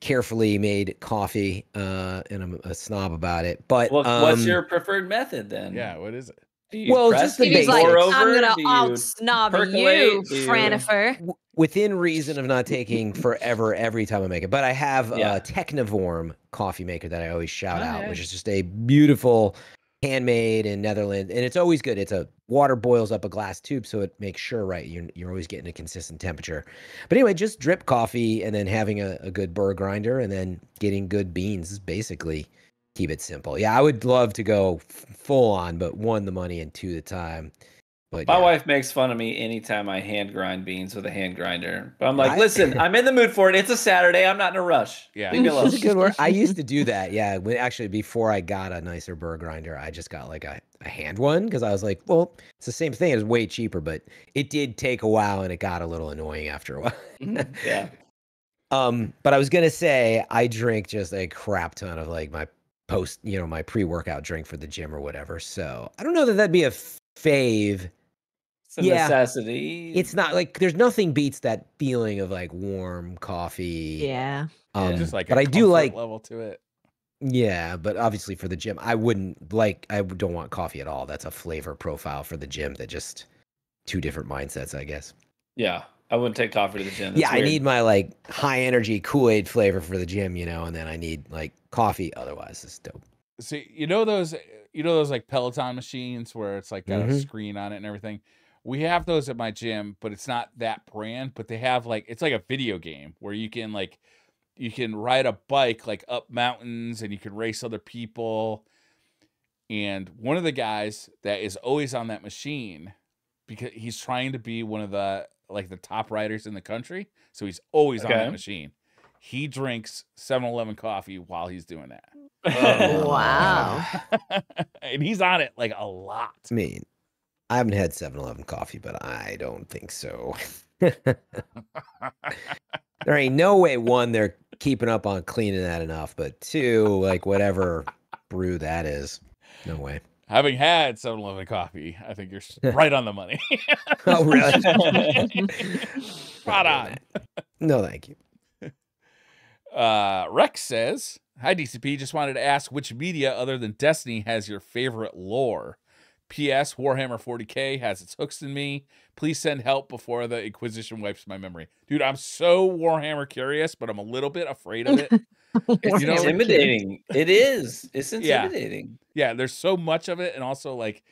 carefully made coffee, and I'm a snob about it. But what's your preferred method then? Yeah. What is it? Do you Well, press just the it? Do you He's like, basics. pour I'm over? gonna Do you out snob you, percolate? Do you- Franifer. within reason of not taking forever every time I make it. But I have Yeah. a Technivorm coffee maker that I always shout Oh, out, yeah. which is just a beautiful handmade in Netherlands, and it's always good. It's a water boils up a glass tube, so it makes sure you're always getting a consistent temperature. But anyway, just drip coffee and then having a good burr grinder and then getting good beans is basically keep it simple. Yeah, I would love to go full on, but one, the money, and two, the time. But My yeah. wife makes fun of me anytime I hand grind beans with a hand grinder. But I'm like, I- listen, I'm in the mood for it. It's a Saturday. I'm not in a rush. Yeah. Leave me alone. That's a good word. I used to do that. Yeah. Actually, before I got a nicer burr grinder, I just got like a hand one because I was like, well, it's the same thing. It's way cheaper, but it did take a while and it got a little annoying after a while. Yeah. But I was gonna say I drink just a crap ton of like my my pre-workout drink for the gym or whatever. So I don't know that that'd be a fave. It's a Yeah. necessity. It's not like there's nothing beats that feeling of like warm coffee. Yeah. Just like but a I do comfort like level to it. Yeah, but obviously for the gym, I don't want coffee at all. That's a flavor profile for the gym that just two different mindsets, I guess. Yeah. I wouldn't take coffee to the gym. Yeah, That's I weird. need my like high energy Kool-Aid flavor for the gym, and then I need like coffee. Otherwise, it's dope. See, those like Peloton machines where it's like got a Mhm. screen on it and everything. We have those at my gym, but it's not that brand. But they have like it's like a video game where you can ride a bike like up mountains and you can race other people. And one of the guys that is always on that machine because he's trying to be one of the top riders in the country, so he's always on Okay. that machine. He drinks 7-Eleven coffee while he's doing that. Oh. Wow. And he's on it like a lot. I mean, I haven't had 7-Eleven coffee, but I don't think so. There ain't no way, one, they're keeping up on cleaning that enough, but two, like whatever brew that is, no way. Having had 7-Eleven coffee, I think you're right on the money. Oh, really? Spot on. No, thank you. Rex says, "Hi DCP, just wanted to ask which media other than Destiny has your favorite lore. P.S. Warhammer 40k has its hooks in me. Please send help before the Inquisition wipes my memory." Dude, I'm so Warhammer curious, but I'm a little bit afraid of it. It's You know- intimidating. It is. It's Yeah. intimidating. Yeah, there's so much of it, and also like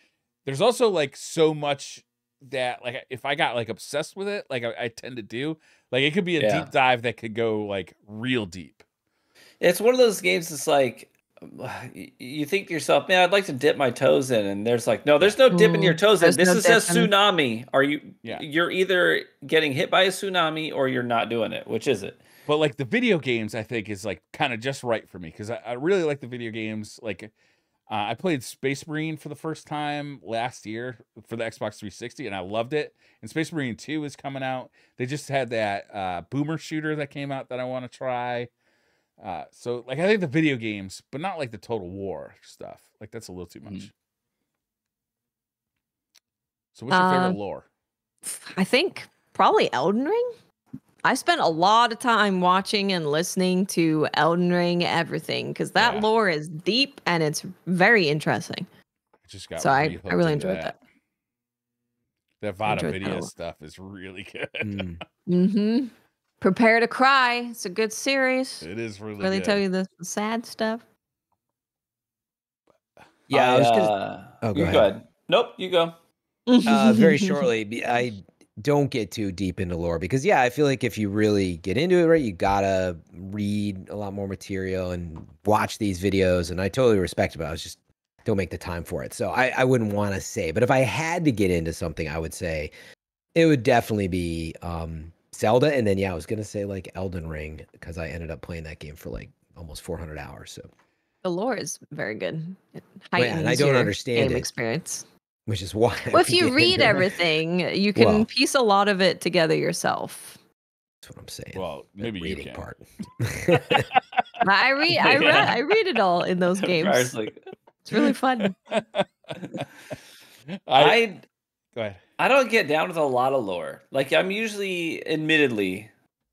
there's also like so much that like if I got like obsessed with it, like I tend to do, like it could be a deep dive that could go like real deep. It's one of those games that's like you think to yourself, man, I'd like to dip my toes in, and there's like, no, there's no dipping your toes in. This is a tsunami. You're either getting hit by a tsunami or you're not doing it. Which is it? But like the video games, I think is like kind of just right for me because I really like the video games. Like I played Space Marine for the first time last year for the Xbox 360, and I loved it. And Space Marine 2 is coming out. They just had that boomer shooter that came out that I want to try. So like I think the video games, but not like the Total War stuff. Like that's a little too much. So what's your favorite lore? I think probably Elden Ring. I spent a lot of time watching and listening to Elden Ring everything because that lore is deep and it's very interesting. I really enjoyed that. That Vada Video stuff is really good. Mm-hmm. Prepare to cry. It's a good series. It is really good. Tell you the sad stuff. Yeah, I was gonna... Oh, go ahead. Nope, you go. Very shortly, I don't get too deep into lore because I feel like if you really get into it, right, you gotta read a lot more material and watch these videos, and I totally respect it, but I was just don't make the time for it. So I wouldn't want to say, but if I had to get into something, I would say it would definitely be Zelda, and then I was gonna say like Elden Ring because I ended up playing that game for like almost 400 hours. So the lore is very good. And I don't understand game experience. Which is why. Well, if you read everything, you can piece a lot of it together yourself. That's what I'm saying. Well, maybe you can. Part. I read it all in those games. It's really fun. Go ahead. I don't get down with a lot of lore. Like I'm usually, admittedly,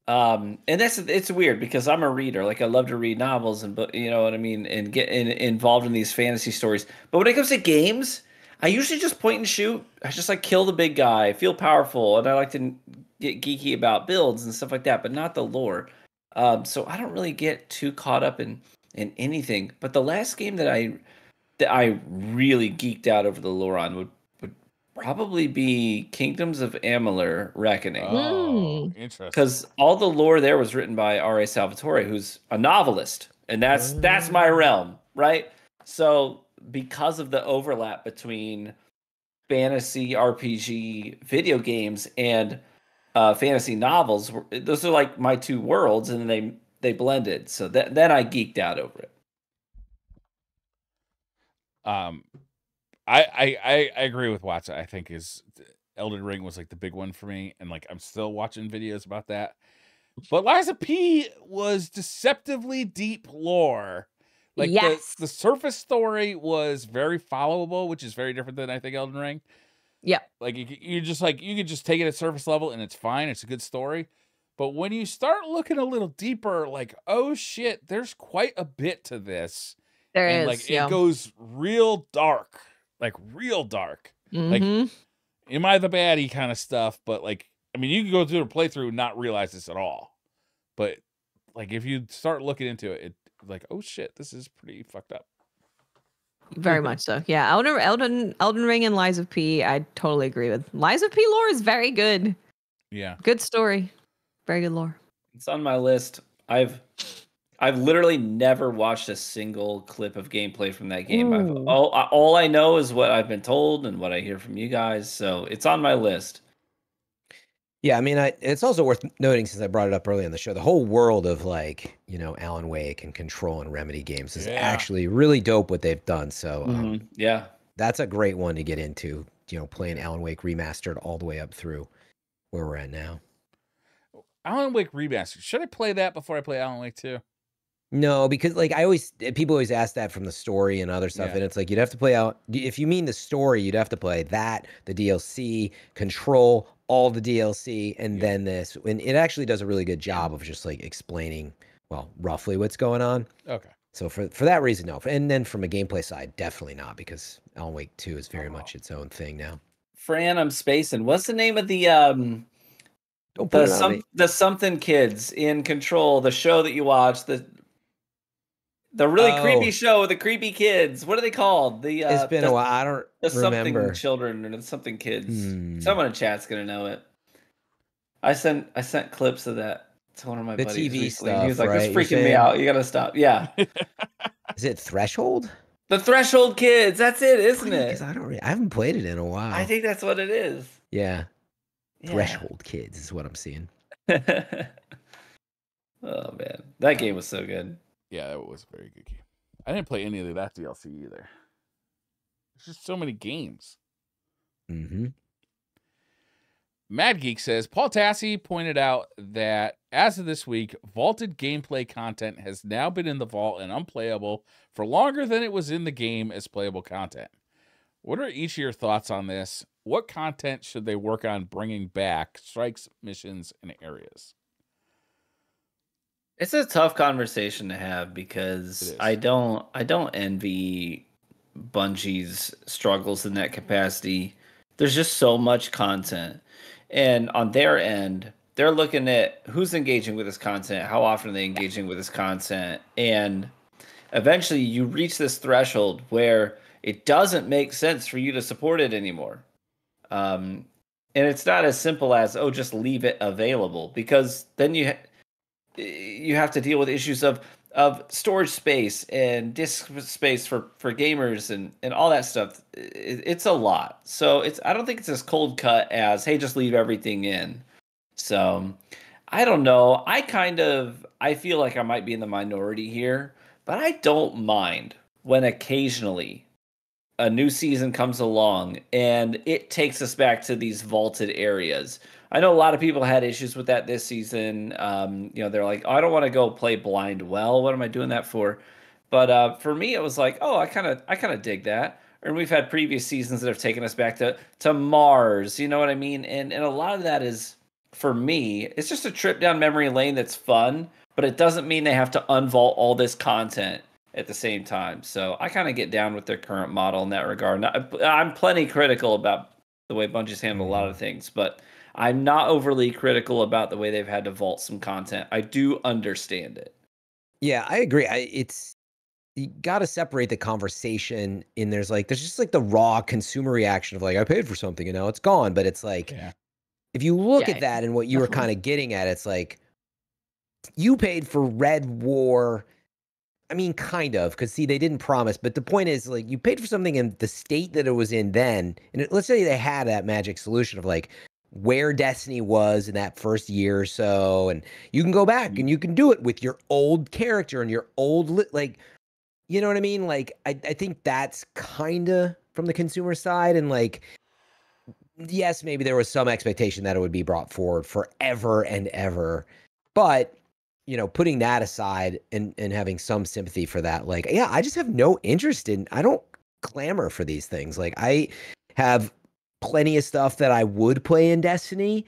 and it's weird because I'm a reader. Like I love to read novels and you know what I mean, and get involved in these fantasy stories. But when it comes to games, I usually just point and shoot. I just like kill the big guy, feel powerful, and I like to get geeky about builds and stuff like that, but not the lore. So I don't really get too caught up in anything. But the last game that I really geeked out over the lore on would probably be Kingdoms of Amalur: Reckoning. Oh, interesting. Because all the lore there was written by R.A. Salvatore, who's a novelist, and that's my realm, right? So because of the overlap between fantasy RPG video games and fantasy novels, those are like my two worlds, and they blended. So then I geeked out over it. I agree with Watson. I think Elden Ring was like the big one for me, and like I'm still watching videos about that. But Lies of P was deceptively deep lore. Like the surface story was very followable, which is very different than I think Elden Ring. Yeah. Like you just like you could just take it at surface level and it's fine. It's a good story. But when you start looking a little deeper, like, oh shit, there's quite a bit to this. There is. Like it goes real dark. Like real dark. Like am I the baddie kind of stuff, but like I mean you can go through a playthrough and not realize this at all. But like if you start looking into it, like, oh shit, this is pretty fucked up. Very much so. Yeah, Elden Ring and Lies of P, I totally agree with. Lies of P lore is very good. Yeah. Good story. Very good lore. It's on my list. I've literally never watched a single clip of gameplay from that game. All I know is what I've been told and what I hear from you guys. So it's on my list. Yeah, I mean, it's also worth noting, since I brought it up early in the show, the whole world of like, you know, Alan Wake and Control and Remedy games is actually really dope what they've done. So that's a great one to get into, you know, playing Alan Wake Remastered all the way up through where we're at now. Alan Wake Remastered. Should I play that before I play Alan Wake 2? No, because like people always ask that from the story and other stuff, and it's like you'd have to play out. If you mean the story, you'd have to play that, the DLC, Control, all the DLC, and then this. And it actually does a really good job of just like explaining, well, roughly what's going on. Okay. So for that reason, no. And then from a gameplay side, definitely not, because Alan Wake 2 is very much its own thing now. Fran, I'm spacing. What's the name of the something kids in Control, the show that you watch, The really creepy show with the creepy kids. What are they called? It's been a while. I don't remember. Something children or something kids. Someone in chat's gonna know it. I sent clips of that to one of my buddies TV recently. stuff. He was like, right? "It's freaking me out. You gotta stop." Yeah. Is it Threshold? The Threshold Kids. That's it, isn't it? Because I haven't played it in a while. I think that's what it is. Yeah. Threshold Kids is what I'm seeing. Oh man, that game was so good. Yeah, that was a very good game. I didn't play any of that DLC either. There's just so many games. Mm-hmm. Mad Geek says, Paul Tassi pointed out that as of this week, vaulted gameplay content has now been in the vault and unplayable for longer than it was in the game as playable content. What are each of your thoughts on this? What content should they work on bringing back? Strikes, missions, and areas. It's a tough conversation to have because I don't envy Bungie's struggles in that capacity. There's just so much content. And on their end, they're looking at who's engaging with this content, how often are they engaging with this content, and eventually you reach this threshold where it doesn't make sense for you to support it anymore. And it's not as simple as, oh, just leave it available, because then you have to deal with issues of storage space and disk space for gamers and all that stuff. It's a lot. So I don't think it's as cold cut as, hey, just leave everything in. So I don't know. I feel like I might be in the minority here, but I don't mind when occasionally a new season comes along and it takes us back to these vaulted areas. I know a lot of people had issues with that this season. They're like, oh, I don't want to go play Blind Well. What am I doing that for? But for me, it was like, oh, I kind of dig that. And we've had previous seasons that have taken us back to Mars. You know what I mean? And a lot of that is, for me, it's just a trip down memory lane that's fun, but it doesn't mean they have to unvault all this content at the same time. So I kind of get down with their current model in that regard. I'm plenty critical about the way Bungie's handled a lot of things, but I'm not overly critical about the way they've had to vault some content. I do understand it. Yeah, I agree. You got to separate the conversation in there's just like the raw consumer reaction of like, I paid for something and now it's gone. But it's like, if you look at that and what you were kind of getting at, it's like you paid for Red War. I mean, kind of, because see, they didn't promise, but the point is, like, you paid for something in the state that it was in then, and let's say they had that magic solution of like where Destiny was in that first year or so, and you can go back and you can do it with your old character and your old like, you know what I mean? Like, I think that's kind of from the consumer side, and like, yes, maybe there was some expectation that it would be brought forward forever and ever, but putting that aside and having some sympathy for that, like, yeah, I just have no interest I don't clamor for these things. Like, I have plenty of stuff that I would play in Destiny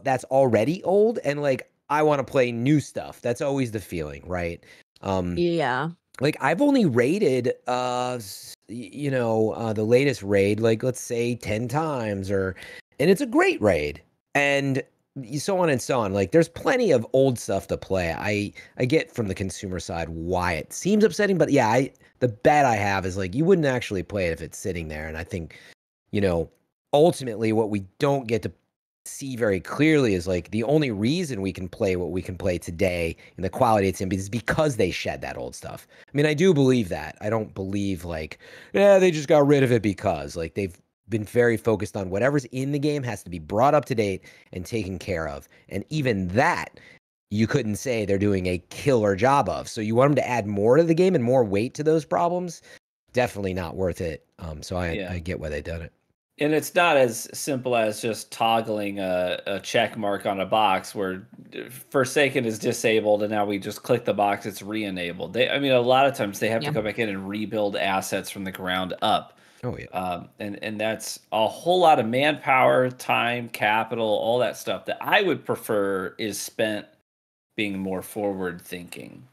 that's already old, and like, I want to play new stuff. That's always the feeling, right? Yeah. Like, I've only raided, the latest raid, like, let's say 10 times and it's a great raid. And so on and so on. Like, there's plenty of old stuff to play. I get from the consumer side why it seems upsetting, but yeah, the bet I have is like, you wouldn't actually play it if it's sitting there. And I think, ultimately what we don't get to see very clearly is like the only reason we can play what we can play today and the quality it's in is because they shed that old stuff. I mean, I do believe that. I don't believe like, they just got rid of it because like they've been very focused on whatever's in the game has to be brought up to date and taken care of. And even that, you couldn't say they're doing a killer job of. So you want them to add more to the game and more weight to those problems? Definitely not worth it. So I get why they done it. And it's not as simple as just toggling a check mark on a box where Forsaken is disabled and now we just click the box, it's re-enabled. A lot of times they have to go back in and rebuild assets from the ground up. Oh yeah. And that's a whole lot of manpower, time, capital, all that stuff that I would prefer is spent being more forward thinking.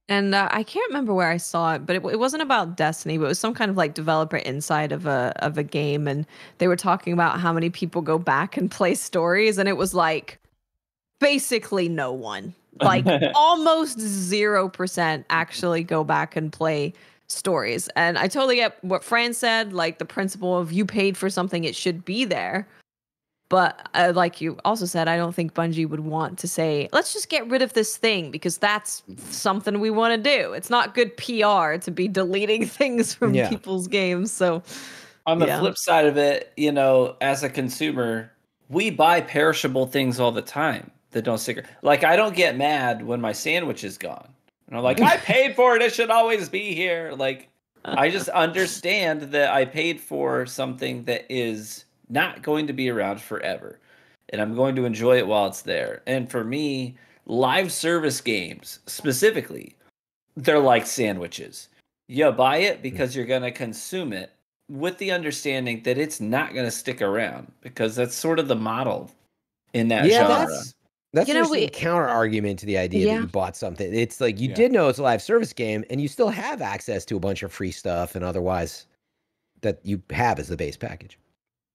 And I can't remember where I saw it, but it wasn't about Destiny, but it was some kind of like developer inside of a game, and they were talking about how many people go back and play stories, and it was like basically no one. Like almost 0% actually go back and play stories. And I totally get what Fran said, like the principle of you paid for something, it should be there. But like you also said, I don't think Bungie would want to say, let's just get rid of this thing because that's something we want to do. It's not good PR to be deleting things from people's games. So on the flip side of it, you know, as a consumer, we buy perishable things all the time that don't stick. Like, I don't get mad when my sandwich is gone. And I'm like, I paid for it. It should always be here. Like, I just understand that I paid for something that is not going to be around forever. And I'm going to enjoy it while it's there. And for me, live service games specifically, they're like sandwiches. You buy it because you're going to consume it with the understanding that it's not going to stick around, because that's sort of the model in that genre. That's an interesting counter argument to the idea that you bought something. It's like you did know it's a live service game, and you still have access to a bunch of free stuff and otherwise that you have as the base package.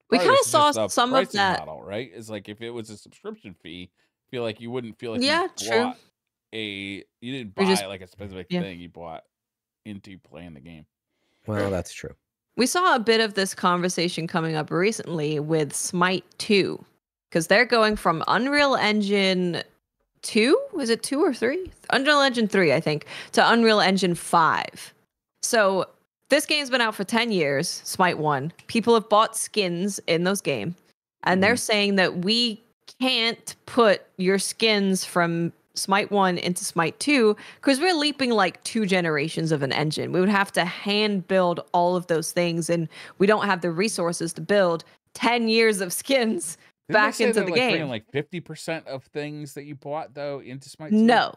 We kind of saw some of that model, right? It's like if it was a subscription fee, I feel like you wouldn't feel like you didn't buy like a specific thing. You bought into playing the game. Well, that's true. We saw a bit of this conversation coming up recently with Smite 2, because they're going from Unreal Engine 2, is it 2 or 3? Unreal Engine 3, I think, to Unreal Engine 5. So this game's been out for 10 years, Smite 1. People have bought skins in those games, and they're saying that we can't put your skins from Smite 1 into Smite 2 because we're leaping like 2 generations of an engine. We would have to hand build all of those things, and we don't have the resources to build 10 years of skins back into the game. Like 50% of things that you bought though into Smite 2? No.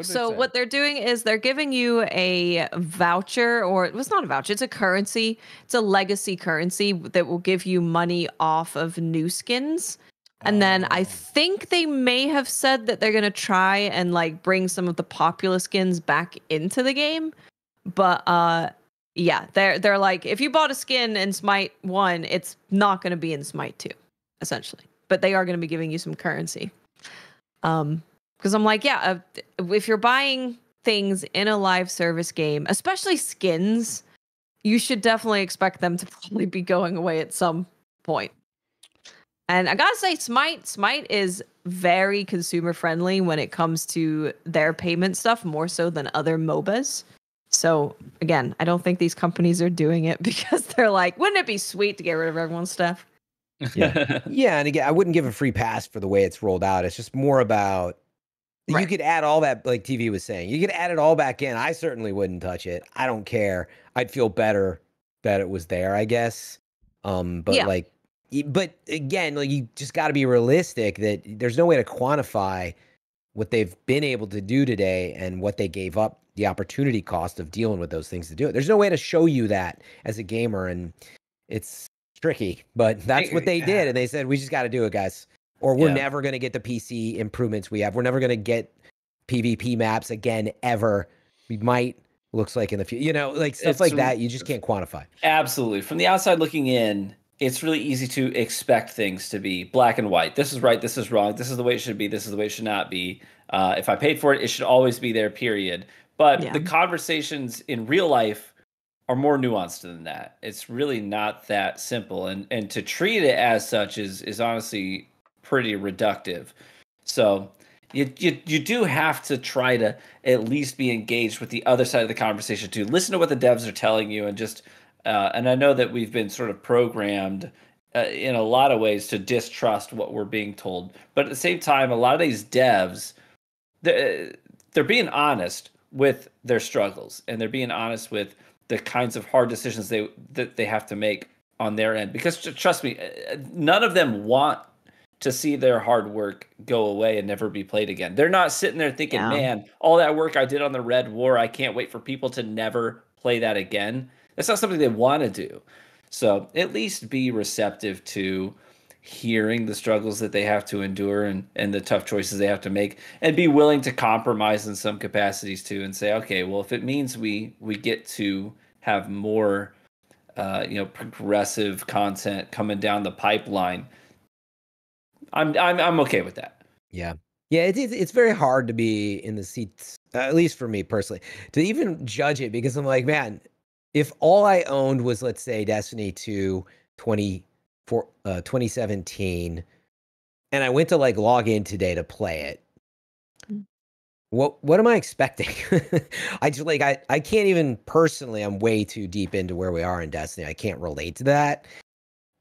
So what they're doing is they're giving you a voucher, or it was not a voucher, it's a currency. It's a legacy currency that will give you money off of new skins. And then I think they may have said that they're going to try and like bring some of the popular skins back into the game. But they're like, if you bought a skin in Smite 1, it's not going to be in Smite 2, essentially. But they are going to be giving you some currency. Because I'm like, if you're buying things in a live service game, especially skins, you should definitely expect them to probably be going away at some point. And I gotta say, Smite is very consumer friendly when it comes to their payment stuff, more so than other MOBAs. So again, I don't think these companies are doing it because they're like, wouldn't it be sweet to get rid of everyone's stuff? Yeah. And again, I wouldn't give a free pass for the way it's rolled out. It's just more about you could add all that, like TV was saying. You could add it all back in. I certainly wouldn't touch it. I don't care. I'd feel better that it was there, I guess. But again, like, you just got to be realistic that there's no way to quantify what they've been able to do today and what they gave up, the opportunity cost of dealing with those things to do it. There's no way to show you that as a gamer, and it's tricky, but that's what they did. And they said, we just got to do it, guys, or we're never going to get the PC improvements we have. We're never going to get PvP maps again, ever. We might, looks like in the future, you know, like stuff like that. You just can't quantify. Absolutely. From the outside looking in, it's really easy to expect things to be black and white. This is right. This is wrong. This is the way it should be. This is the way it should not be. If I paid for it, it should always be there, period. But the conversations in real life are more nuanced than that. It's really not that simple. And to treat it as such is honestly pretty reductive. So you do have to try to at least be engaged with the other side of the conversation too. Listen to what the devs are telling you, and just and I know that we've been sort of programmed in a lot of ways to distrust what we're being told. But at the same time, a lot of these devs, they're being honest with their struggles, and they're being honest with the kinds of hard decisions that they have to make on their end. Because trust me, none of them want to see their hard work go away and never be played again. They're not sitting there thinking, man, all that work I did on the Red War, I can't wait for people to never play that again. That's not something they want to do. So at least be receptive to hearing the struggles that they have to endure and the tough choices they have to make, and be willing to compromise in some capacities too, and say, okay, well, if it means we get to have more progressive content coming down the pipeline, I'm okay with that. Yeah. Yeah, it's very hard to be in the seats, at least for me personally, to even judge it because I'm like, man, if all I owned was, let's say, Destiny 2 2017, and I went to like log in today to play it, what am I expecting? I just like I can't even personally. I'm way too deep into where we are in Destiny. I can't relate to that.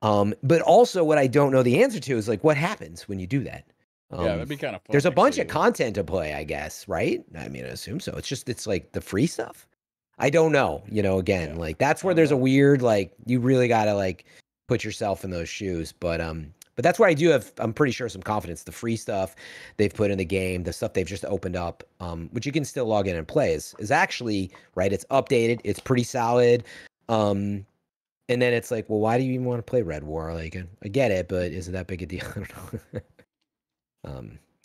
But also what I don't know the answer to is like what happens when you do that. Yeah, that'd be kind of fun. There's a bunch of content to play, I guess, right? I mean, I assume so. It's like the free stuff. I don't know. Again, like that's where there's a weird like you really gotta like put yourself in those shoes. But that's where I do have, I'm pretty sure, some confidence. The free stuff they've put in the game, the stuff they've just opened up, which you can still log in and play, is actually right. It's updated. It's pretty solid. And then it's like, well, why do you even want to play Red War? Like, I get it, but is it that big a deal? I don't know.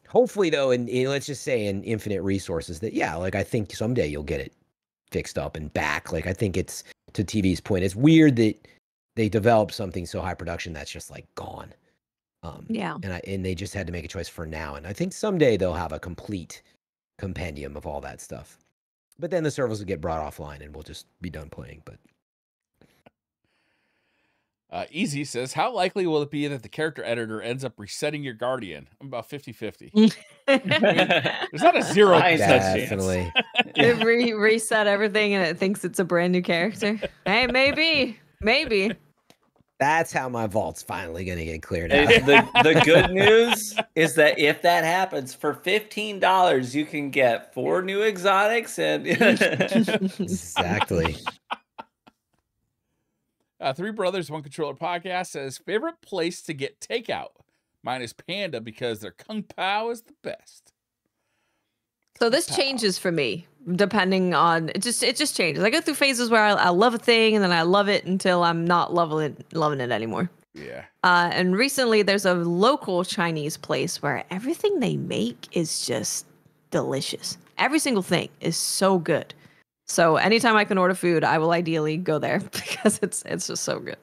Hopefully, though, in let's just say in Infinite Resources, that like I think someday you'll get it fixed up and back. Like I think it's to TV's point. It's weird that they developed something so high production that's just like gone. Yeah. And they just had to make a choice for now. And I think someday they'll have a complete compendium of all that stuff. But then the servers will get brought offline and we'll just be done playing. But Easy says, how likely will it be that the character editor ends up resetting your Guardian? I'm about 50-50. There's not a 0% definitely. It reset everything and it thinks it's a brand new character. Hey, maybe. That's how my vault's finally going to get cleared out. The good news is that if that happens, for $15, you can get 4 new exotics and exactly. Three Brothers, One Controller podcast says, favorite place to get takeout? Mine is Panda because their Kung Pao is the best. So this changes for me depending on it just changes. I go through phases where I love a thing and then I love it until I'm not loving it anymore. Yeah. And recently there's a local Chinese place where everything they make is just delicious. Every single thing is so good. So anytime I can order food, I will ideally go there because it's just so good.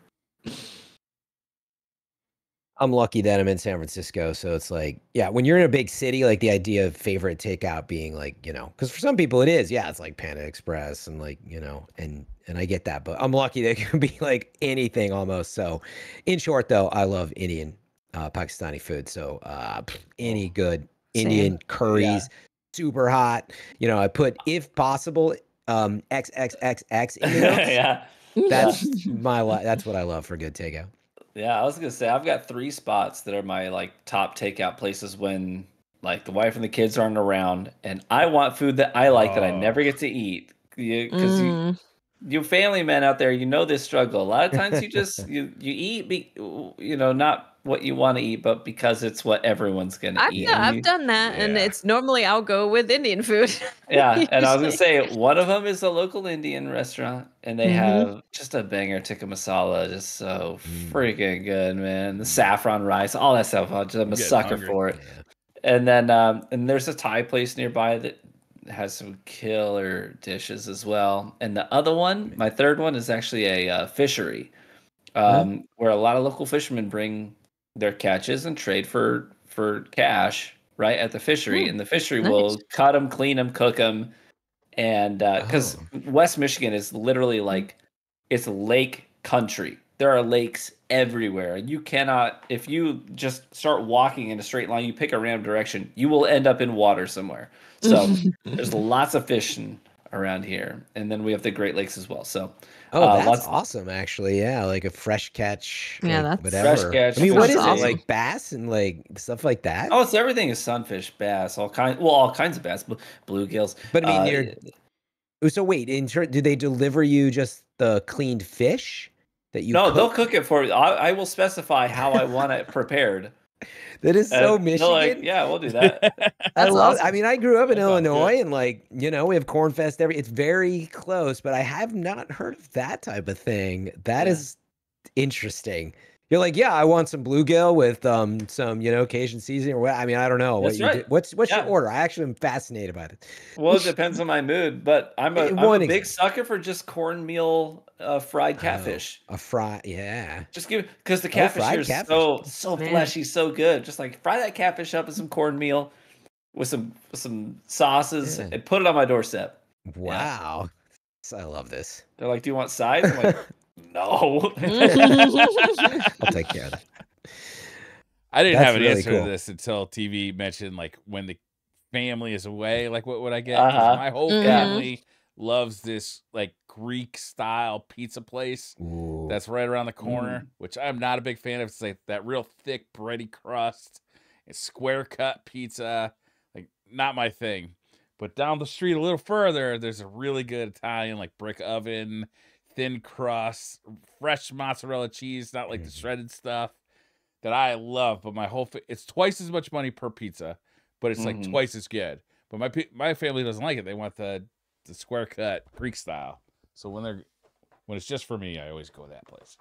I'm lucky that I'm in San Francisco, so it's like, yeah, when you're in a big city, like the idea of favorite takeout being like, because for some people it is, it's like Panda Express and like, and I get that, but I'm lucky that it can be like anything almost. So in short though, I love Indian, Pakistani food. So any good Indian curries, super hot. I put, if possible, XXXX in it. Yeah. That's that's what I love for good takeout. Yeah, I was gonna say I've got 3 spots that are my like top takeout places when like the wife and the kids aren't around, and I want food that I like that I never get to eat. Because you family men out there, this struggle. A lot of times you just you eat, not what you want to eat, but because it's what everyone's gonna eat. I've done that, and it's normally I'll go with Indian food. Yeah, and I was gonna say one of them is a local Indian restaurant, and they have just a banger tikka masala, just so freaking good, man. The saffron rice, all that stuff. I'm a sucker for it. Yeah. And then and there's a Thai place nearby that has some killer dishes as well. And the other one, my third one, is actually a fishery, where a lot of local fishermen bring their catches and trade for cash right at the fishery, and the fishery will cut them, clean them, cook them, and because West Michigan is literally like it's lake country. There are lakes everywhere. You cannot, if you just start walking in a straight line, you pick a random direction, you will end up in water somewhere. So there's lots of fishing around here, and then we have the Great Lakes as well. So that's awesome, actually. Yeah, like a fresh catch. Yeah, like, that's whatever. Fresh catch. I mean, what is awesome. it like bass and like stuff like that? Oh, it's everything is sunfish, bass, all kinds of bass, bluegills. But I mean, so wait, do they deliver you just the cleaned fish that you? No, cook? they'll cook it for you. I will specify how I want it prepared. That is so Michigan. Like, yeah, we'll do that. I love. Awesome. I mean, I grew up in Illinois, and like we have Corn Fest it's very close, but I have not heard of that type of thing. That is interesting. You're like, yeah, I want some bluegill with some Cajun seasoning or what. I mean, I don't know That's what right. you do. What's your order? I actually am fascinated by it. Well, it depends on my mood, but I'm a big sucker for just cornmeal fried catfish. A fry, yeah. Just because the catfish here is so fleshy, so good. Just like fry that catfish up with some cornmeal, with some sauces and put it on my doorstep. Wow. Yeah. I love this. They're like, "Do you want sides?" I'm like, "No." I'll take care of that. I didn't have an answer to this until TV mentioned like when the family is away, like what would I get? My whole family loves this like Greek style pizza place that's right around the corner, which I'm not a big fan of. It's like that real thick bready crust, it's square cut pizza, like not my thing. But down the street a little further, there's a really good Italian like brick oven, thin crust, fresh mozzarella cheese, not like the shredded stuff that I love. But my whole it's twice as much money per pizza, but it's like twice as good. But my family doesn't like it. They want the square cut Greek style. So when it's just for me, I always go to that place.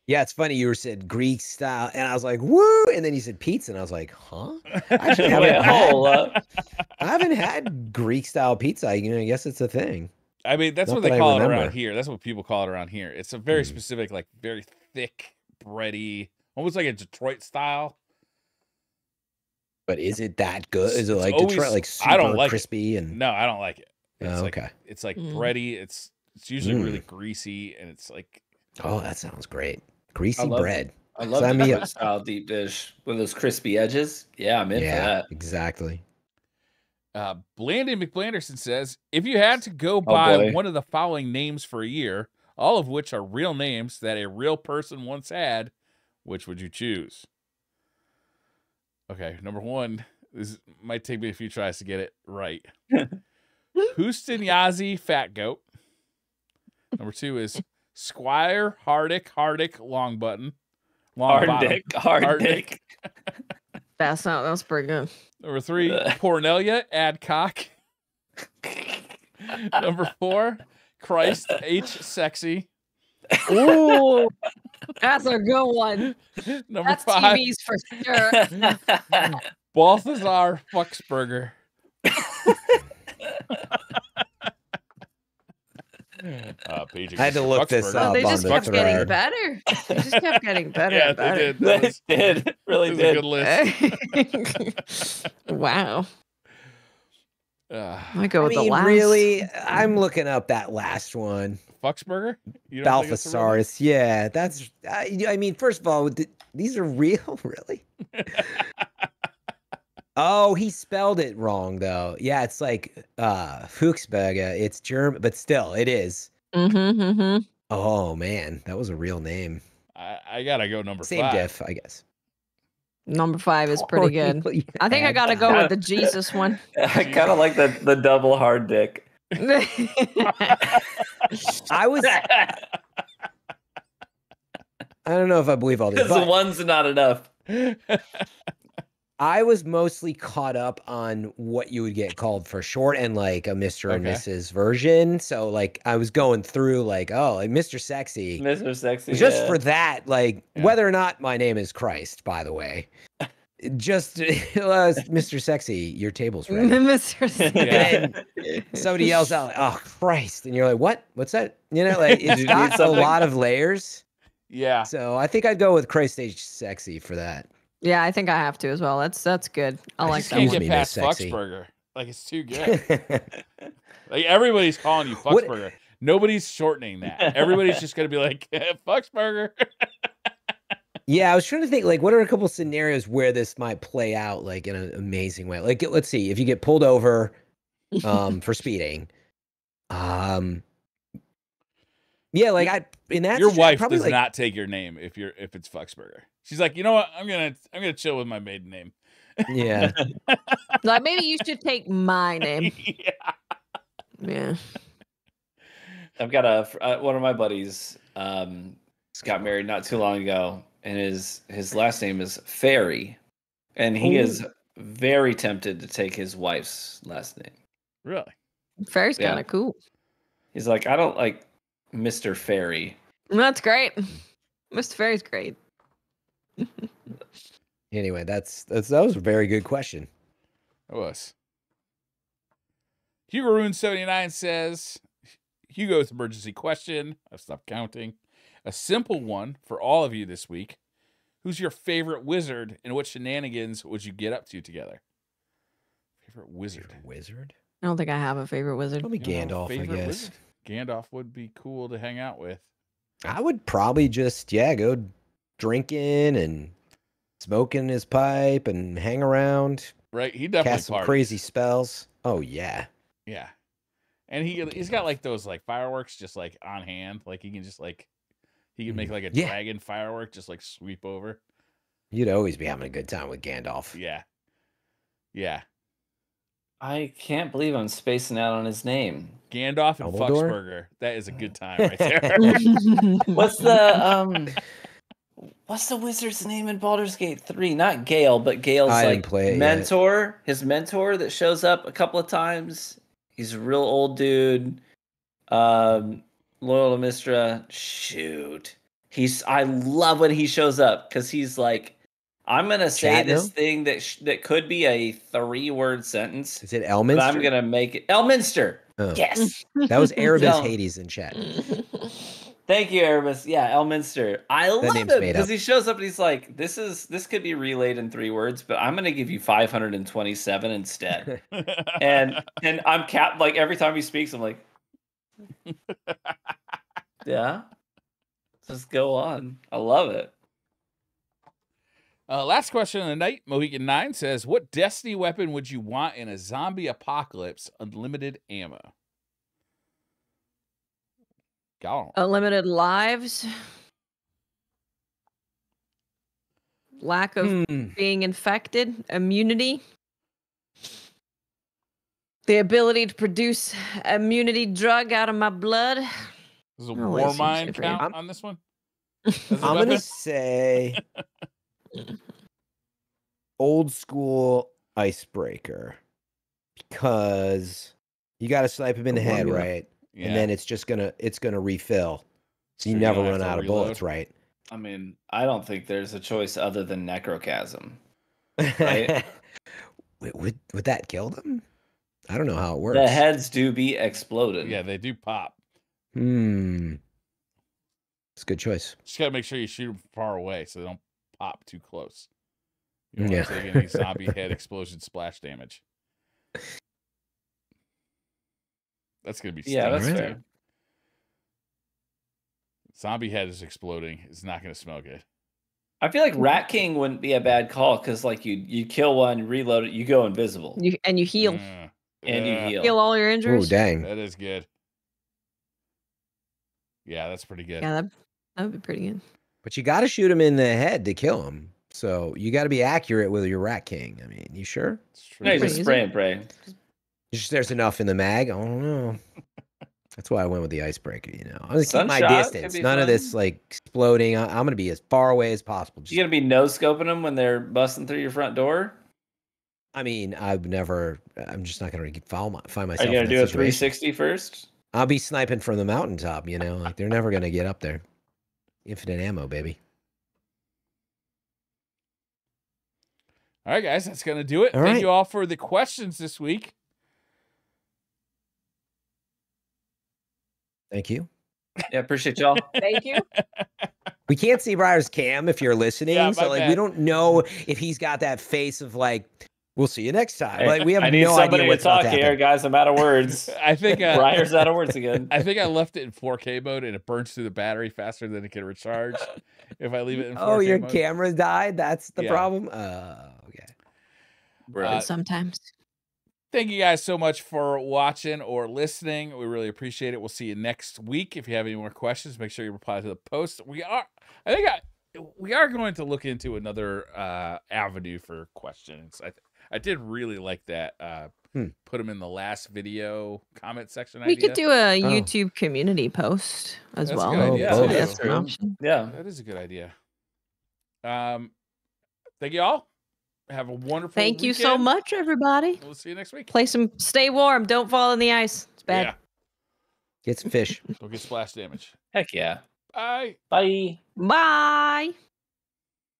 Yeah, it's funny. You said Greek style, and I was like, "Woo!" And then you said pizza, and I was like, "Huh?" I haven't had Greek style pizza. I guess it's a thing. I mean, that's what they call it around here. That's what people call it around here. It's a very specific, like very thick, bready, almost like a Detroit style. But is it that good? Is it like Detroit, like super I don't like crispy? No, I don't like it. It's okay. It's like bready. It's usually really greasy, and it's like. Oh, that sounds great. Greasy bread. I love Detroit style deep dish with those crispy edges. Yeah, I'm in for that. Exactly. Blandon McBlanderson says, if you had to go by one of the following names for a year, all of which are real names that a real person once had, which would you choose? Okay, number one, this might take me a few tries to get it right. Houston Yazzie Fat Goat. Number two is Squire Hardick Long Button. Hard Dick. That's pretty good. Number three, Pornelia Adcock. Number four, Christ H Sexy. Ooh, that's a good one. Number five, TV's for sure. Balthazar Fucksburger. I had to look this up. They just kept getting better. They just kept getting better. Yeah, and better. they did. Really did. A good list. Wow. I go with the last. Really, I'm looking up that last one. Fucksburger? Balthasaurus. Yeah, that's. I mean, first of all, these are real, really. Oh, he spelled it wrong though. Yeah, it's like Fuchsberger. It's German, but still, it is. Oh man, that was a real name. I gotta go number Same 5. diff, I guess. Number 5 is pretty good. I think I gotta go with the Jesus one. I kind of like the double hard dick. I don't know if I believe all this. The one's not enough. I was mostly caught up on what you would get called for short and like a Mr. and Mrs. version. So like I was going through like, oh, like Mr. Sexy. Mr. Sexy. Just for that, like whether or not my name is Christ, by the way. Just Mr. Sexy, your table's ready. Mr. Sexy. Somebody yells out, oh Christ. And you're like, what? What's that? Like it's got a lot of layers. Yeah. So I think I'd go with Christ H Sexy for that. Yeah, I think I have to as well. That's good. I like that. You can't get past Fucksburger. Like it's too good. Like everybody's calling you Fucksburger. Nobody's shortening that. Everybody's just gonna be like Fucksburger. Yeah, I was trying to think, like, what are a couple scenarios where this might play out, like, in an amazing way? Like, let's see, if you get pulled over for speeding, yeah, like, in that your wife does not take your name if it's Fucksburger. She's like, you know what, I'm gonna chill with my maiden name. Yeah. Like, maybe you should take my name. Yeah. I've got one of my buddies got married not too long ago, and his last name is Ferry, and he is very tempted to take his wife's last name. Really? Ferry's kind of cool. He's like, I don't like Mr. Ferry. That's great. Mr. Ferry's great. Anyway, that was a very good question. It was. Hugo Rune 79 says, Hugo's emergency question. I've stopped counting. A simple one for all of you this week. Who's your favorite wizard, and what shenanigans would you get up to together? Favorite wizard. Wizard? I don't think I have a favorite wizard. Probably You don't have a Gandalf, I favorite guess. wizard? Gandalf would be cool to hang out with. I would probably just, go drinking and smoking his pipe and hang around. Right? He definitely Cast some parties. crazy spells. Oh, yeah. Yeah. And he's got like those like fireworks just like on hand. Like he can just like he can make like a Yeah. dragon firework just like sweep over. You'd always be having a good time with Gandalf. Yeah. Yeah. I can't believe I'm spacing out on his name. Gandalf and Dumbledore? Foxburger. That is a good time right there. What's the wizard's name in Baldur's Gate 3? Not Gale, but Gale's I didn't like play it yet. mentor. His mentor that shows up a couple of times. He's a real old dude. Loyal to Mistra. Shoot. I love when he shows up because he's like, I'm gonna say this thing that could be a 3-word sentence. Is it But Elminster? I'm gonna make it Elminster. Oh. Yes. That was Erebus No. Hades in chat. Thank you, Erebus. Yeah, Elminster. I love name's him made because up. he shows up and he's like, "This could be relayed in 3 words, but I'm gonna give you 527 instead." and I'm like every time he speaks, I'm like, "Yeah, just go on." I love it. Last question of the night. Mohican 9 says, what Destiny weapon would you want in a zombie apocalypse? Unlimited ammo. Go on. Unlimited lives. Lack of being infected. Immunity. The ability to produce immunity drug out of my blood. Does a Oh, war that seems mine good for count you. on this one? I'm going to say old school icebreaker because you got to snipe him in the head, right? Yeah. And then it's gonna refill. So you you never don't have run to out of reload. bullets, right? I mean, I don't think there's a choice other than necrochasm. Right? would that kill them? I don't know how it works. The heads do be exploded. Yeah, they do pop. It's a good choice. Just gotta make sure you shoot them far away so they don't pop too close. You don't Yeah. want to take any zombie head explosion splash damage. That's gonna be Yeah, that's stinky, fair. too. Zombie head is exploding. It's not gonna smell good. I feel like Rat King wouldn't be a bad call because, like, you kill one, reload it, you go invisible, You heal. and you Yeah, heal. Heal all your Oh, injuries. dang. that is good. Yeah, that's pretty good. Yeah, that would be pretty good. But you got to shoot him in the head to kill him. So you got to be accurate with your Rat King. I mean, you sure? It's true. No, you Pretty just easy. spray and pray. There's enough in the mag. I don't know. That's why I went with the icebreaker. You know, I'm gonna keep my Sunshot could distance. be None of fun. this like exploding. I'm gonna be as far away as possible. You gonna be no scoping them when they're busting through your front door? I mean, I'm just not gonna find myself. Are you gonna in do that a situation. 360 first? I'll be sniping from the mountaintop. You know, like they're never gonna get up there. Infinite ammo, baby. All right, guys, that's gonna do it. All Thank right. you all for the questions this week. Thank you. Yeah, appreciate y'all. Thank you. We can't see Briar's cam if you're listening, Yeah, so my like bad. we don't know if he's got that face of like, we'll see you next time. Hey, Like we have I need no somebody idea to what's about talk to here, happen. guys. I'm out of words. I think Briar's out of words again. I think I left it in 4K mode and it burns through the battery faster than it can recharge if I leave it in 4K Oh, your mode. camera died. That's the Yeah. problem. Okay. Right. Sometimes. Thank you guys so much for watching or listening. We really appreciate it. We'll see you next week. If you have any more questions, make sure you reply to the post. We are going to look into another avenue for questions. I did really like that. Put them in the last video comment section. We idea. could do a YouTube community post as That's a well. good idea, Oh, too. That's an true. option. Yeah. That is a good idea. Thank you all. Have a wonderful Thank you so weekend. much, everybody. We'll see you next week. Stay warm. Don't fall in the ice. It's bad. Yeah. Get some fish. Don't get splash damage. Heck yeah. Bye. Bye. Bye.